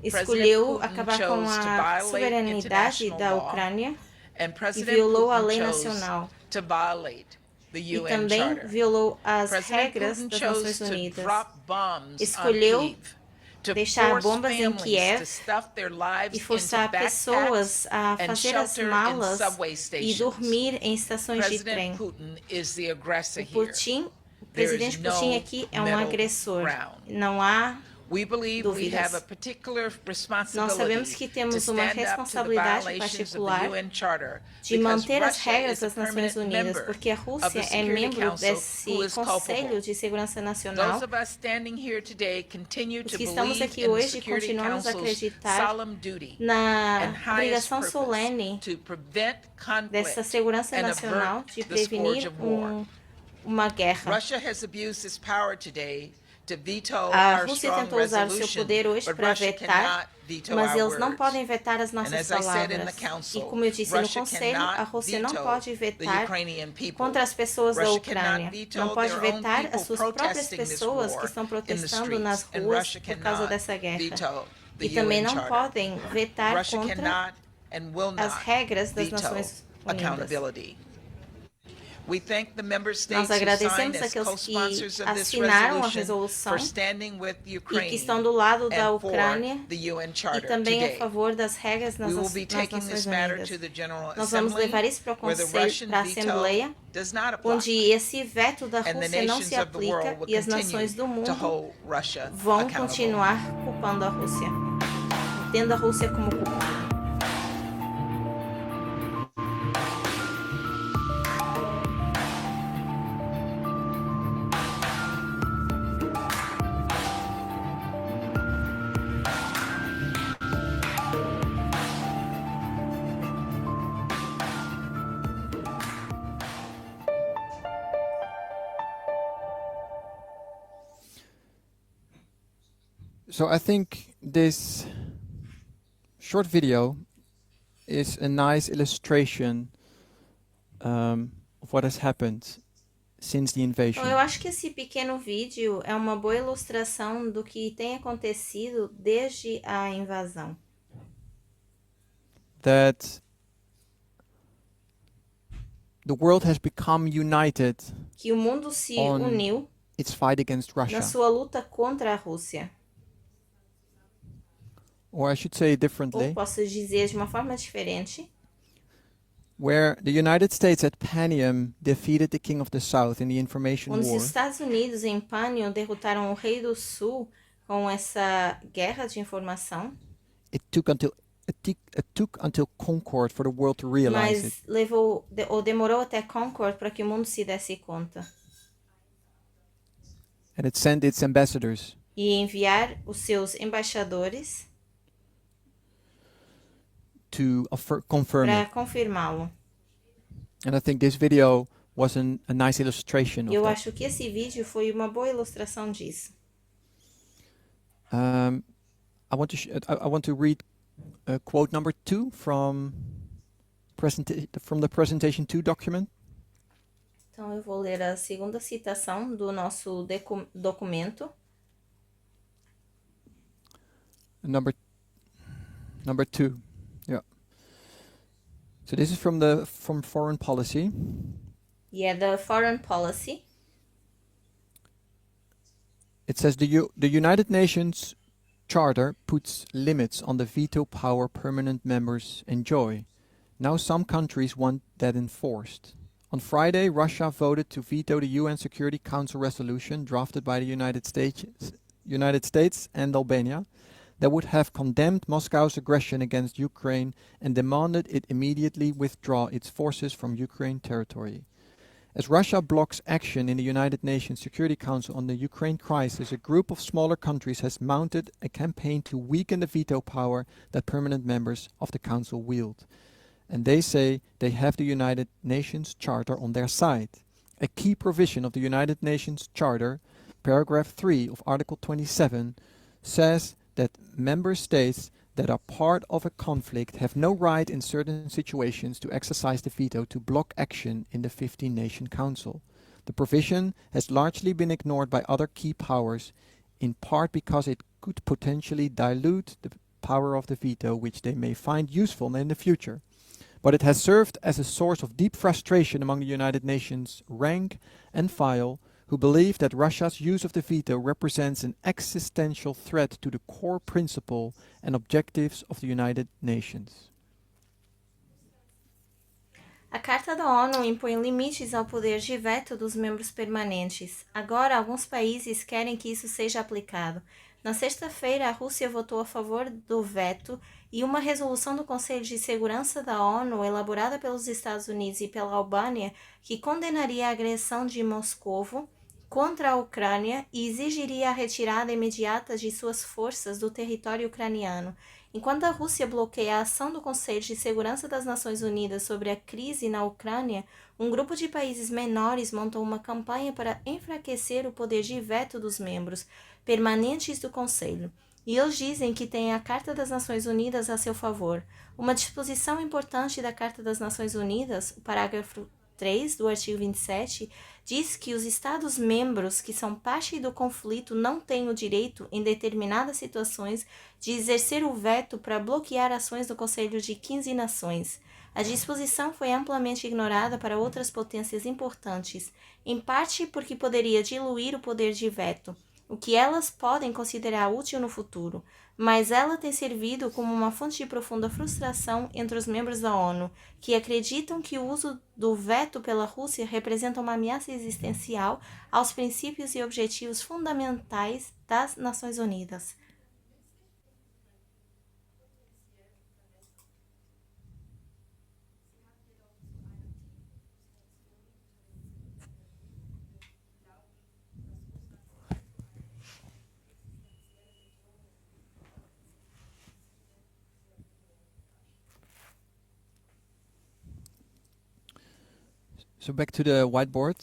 escolheu Putin acabar com chose to a violate soberanidade international da law, Ucrânia and e President violou a Putin lei chose nacional. to violate the E UN também Charter. violou as President regras Putin das chose Nações to Unidas. drop bombs on Escolheu Kyiv, to deixar force bombas em families Kiev to stuff their lives e forçar into backpacks pessoas a and fazer as shelter in malas subway e stations. dormir em estações de President trem. Putin is the aggressor O here. Putin, o There is presidente no Putin aqui é um middle agressor. ground. Não há We believe we dúvidas. have a particular Nós sabemos que responsibility to temos uma stand up to the responsabilidade violations of particular the UN Charter de because manter as Russia regras is a das Nações permanent Unidas, member porque a of the Rússia é Security membro Council desse who is Conselho culpable. de Segurança Nacional. Those of us standing here today continue Os to que estamos believe aqui in the hoje Security continuamos a Council's acreditar solemn duty na and highest obrigação purpose solene to prevent dessa conflict segurança and nacional avert de the scourge prevenir of war. uma guerra. Russia has abused its power today to veto A our Rússia strong tentou usar o seu resolution, poder hoje but para Russia vetar, cannot veto mas our eles não words. podem vetar as And nossas as I said in the palavras. E council, como eu disse no Russia Conselho, a cannot Rússia não veto pode the vetar Ukrainian people. contra as pessoas da Russia Ucrânia. cannot veto Não pode their own vetar people as suas próprias protesting this pessoas war que estão in the protestando nas streets. And ruas Russia por causa cannot dessa guerra. veto the E também UN não Charter. podem vetar Russia contra cannot and will as not regras das veto Nações Unidas. accountability. We thank the member Nós states who signed agradecemos as aqueles co-sponsors que of this assinaram a resolution resolução for standing with e Ukraine que estão do lado da and for Ucrânia the UN e Charter também today. a favor das regras We will be nas taking Nações this matter Unidas. to the General Nós vamos Assembly, levar isso para where the Conselho, Russian para a veto Assembleia, does not apply, onde esse veto da and the Rússia não se nations of the world aplica will e as continue nações do to mundo hold Russia vão accountable. continuar culpando a Rússia, tendo a Rússia como culpada. So I think this short video is a nice illustration of what has happened since the invasion. Então, eu acho que esse pequeno vídeo é uma boa ilustração do que tem acontecido desde a invasão. That the world has become united Que o mundo se On uniu its fight against na Russia. sua luta contra a Rússia. Or I should say Ou differently, posso dizer de uma forma diferente, where the United States at Panium defeated the King of the South in the Information onde os War, Estados Unidos em Panion derrotaram o Rei do Sul com essa guerra de informação, it took until Concord for the world to realize it. mas demorou até Concord para que o mundo se desse conta. And it sent its ambassadors E enviar os seus embaixadores to confirm para it. confirmá-lo. And I think this video was a nice illustration of Eu that. acho que esse vídeo foi uma boa ilustração disso. I want to read quote number 2 from the presentation 2 document. Então eu vou ler a segunda citação do nosso documento. Number 2. Yeah. So this is from foreign policy. E é da Foreign Policy. It says the United Nations Charter puts limits on the veto power permanent members enjoy. Now some countries want that enforced. On Friday, Russia voted to veto the UN Security Council resolution drafted by the United States and Albania that would have condemned Moscow's aggression against Ukraine and demanded it immediately withdraw its forces from Ukraine territory. As Russia blocks action in the United Nations Security Council on the Ukraine crisis, a group of smaller countries has mounted a campaign to weaken the veto power that permanent members of the Council wield. And they say they have the United Nations Charter on their side. A key provision of the United Nations Charter, paragraph 3 of Article 27, says that member states that are part of a conflict have no right in certain situations to exercise the veto to block action in the 15-nation council. The provision has largely been ignored by other key powers, in part because it could potentially dilute the power of the veto, which they may find useful in the future. But it has served as a source of deep frustration among the United Nations rank and file, who believe that Russia's use of the veto represents an existential threat to the core principle and objectives of the United Nations. A Carta da ONU impõe limites ao poder de veto dos membros permanentes. Agora, alguns países querem que isso seja aplicado. Na sexta-feira, a Rússia votou a favor do veto e uma resolução do Conselho de Segurança da ONU, elaborada pelos Estados Unidos e pela Albânia, que condenaria a agressão de Moscovo contra a Ucrânia e exigiria a retirada imediata de suas forças do território ucraniano. Enquanto a Rússia bloqueia a ação do Conselho de Segurança das Nações Unidas sobre a crise na Ucrânia, um grupo de países menores montou uma campanha para enfraquecer o poder de veto dos membros permanentes do Conselho. E eles dizem que têm a Carta das Nações Unidas a seu favor. Uma disposição importante da Carta das Nações Unidas, o parágrafo 3 do artigo 27, diz que os Estados-membros que são parte do conflito não têm o direito, em determinadas situações, de exercer o veto para bloquear ações do Conselho de 15 nações. A disposição foi amplamente ignorada para outras potências importantes, em parte porque poderia diluir o poder de veto, o que elas podem considerar útil no futuro, mas ela tem servido como uma fonte de profunda frustração entre os membros da ONU, que acreditam que o uso do veto pela Rússia representa uma ameaça existencial aos princípios e objetivos fundamentais das Nações Unidas. So back to the whiteboard.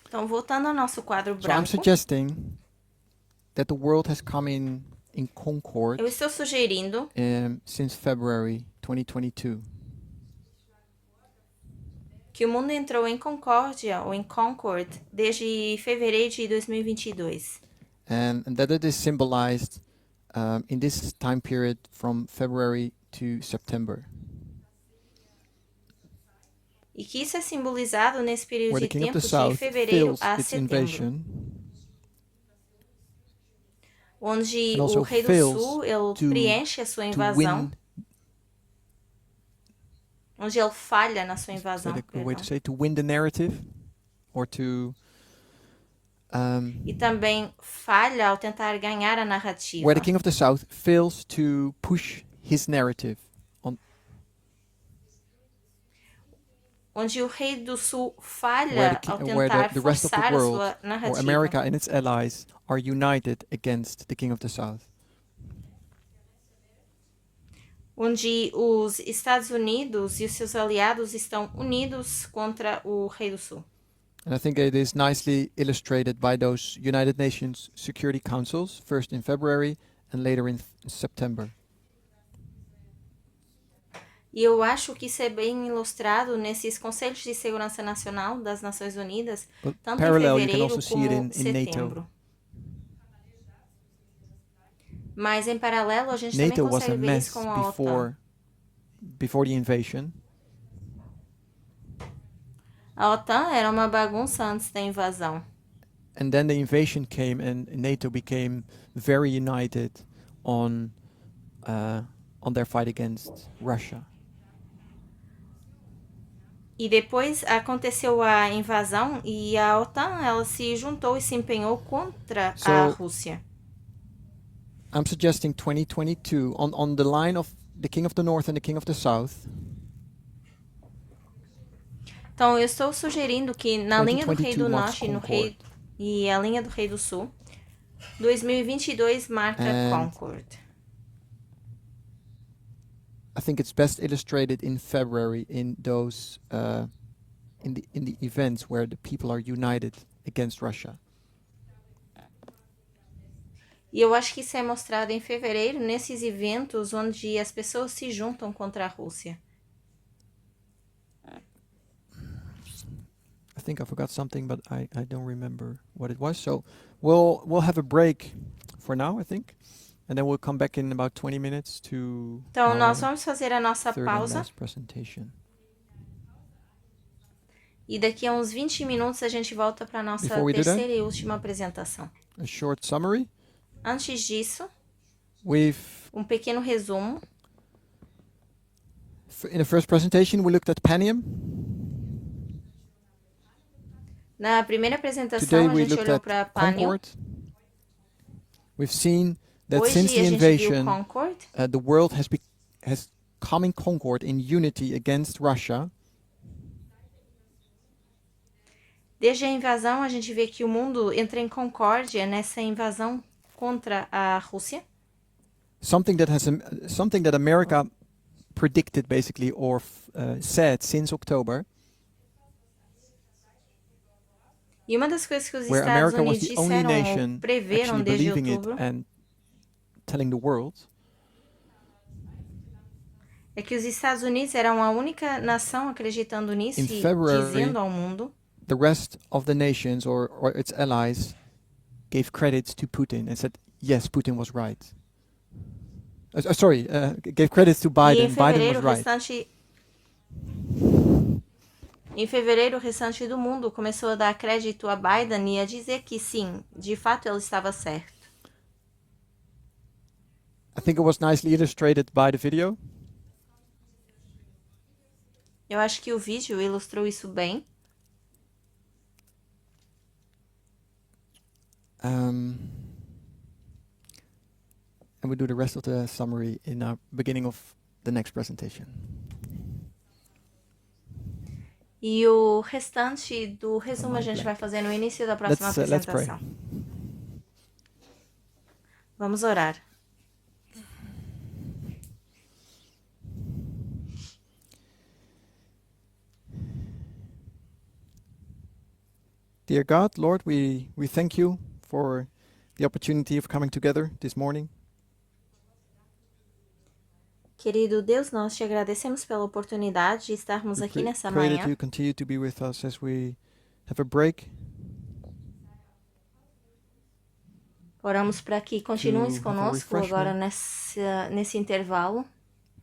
Então, voltando ao nosso quadro So I'm branco, suggesting that the world has come in concord eu estou sugerindo since February 2022. que o mundo entrou em concórdia ou em Concord desde fevereiro de 2022. And that it is symbolized in this time period from February to September. E que isso é simbolizado nesse período where de the king of the tempo de south fevereiro fills a its setembro, invasion onde and o also rei do fails sul ele to preenche a sua to invasão, win. onde ele falha na sua Is invasão, that a way to perdão. say to win the narrative, or to E também falha ao tentar ganhar a where narrativa, the king of the south fails to push his narrative on, onde o rei do sul where falha ao where tentar the rest of the forçar a world sua or narrativa, America and its allies are united against the king of the south. onde os Estados Unidos e os seus aliados estão unidos contra o rei do sul. And I think it is nicely illustrated by those United Nations Security Councils, first in February and later in September. E eu acho que isso é bem ilustrado nesses Conselhos de Segurança Nacional das Nações Unidas, But tanto em parallel, you can fevereiro also see it como in setembro. NATO. Mas em paralelo, a gente também NATO was a consegue ver mess isso com a OTAN. before the invasion. A OTAN era uma bagunça antes da invasão. And then the invasion came and NATO became very united on their fight against Russia. E depois aconteceu a invasão e a OTAN ela se juntou e se empenhou contra a Rússia. I'm suggesting 2022 on the line of the King of the North and the King of the South. Então eu estou sugerindo que na linha do Rei do 2022 Norte e a linha do Rei do Sul, 2022 marca Concord. I think it's best illustrated in February in those in the events where the people are united against Russia. E eu acho que isso é mostrado em fevereiro, nesses eventos onde as pessoas se juntam contra a Rússia. I think I forgot something, but I don't remember what it was. So we'll have a break for now, I think, and then we'll come back in about 20 minutes to Então nós vamos fazer a nossa third and pausa. last presentation. E daqui a uns 20 minutos a gente volta para a nossa Before we do that, terceira e última apresentação. A short summary. Antes disso, We've um pequeno resumo. in the first presentation we looked at Panium. Na primeira apresentação Today a we gente looked olhou at para Panion. Concord. We've seen that Hoje since a the gente viu invasion, Concord. the world has come in concord in unity against Russia. Desde a invasão, a gente vê que o mundo entra em concórdia nessa invasão contra a Rússia. Something that America predicted basically or said since October, E uma das coisas que os where Estados America was Unidos the only disseram ou nation preveram actually desde believing it outubro and telling the world, é que os Estados Unidos eram a única nação acreditando nisso In e February, dizendo ao mundo. the rest of the nations or its allies gave credits to Putin and said, yes, Putin was right. Gave credits to E Biden. em Biden fevereiro, was right. Em fevereiro, o restante do mundo começou a dar crédito a Biden e a dizer que sim, de fato ele estava certo. I think it was nicely illustrated by the video. Eu acho que o vídeo ilustrou isso bem. And we'll do the rest of the summary in the beginning of the next presentation. E o restante do resumo a gente vai fazer no início da próxima Let's pray. apresentação. Vamos orar. Dear God, Lord, we thank you for the opportunity of coming together this morning. Querido Deus, nós te agradecemos pela oportunidade de estarmos aqui nessa Pray that manhã. you continue to be with us as we have a break. Oramos para que continues To have a conosco agora refreshment. nesse intervalo,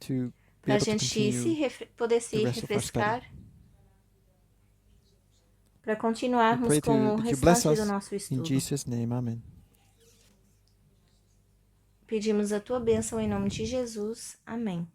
To be para a able to gente continue poder se the rest of our study. refrescar para We continuarmos pray com o that you bless restante do us nosso in estudo. Jesus' name. Amen. Pedimos a tua bênção em nome de Jesus. Amém.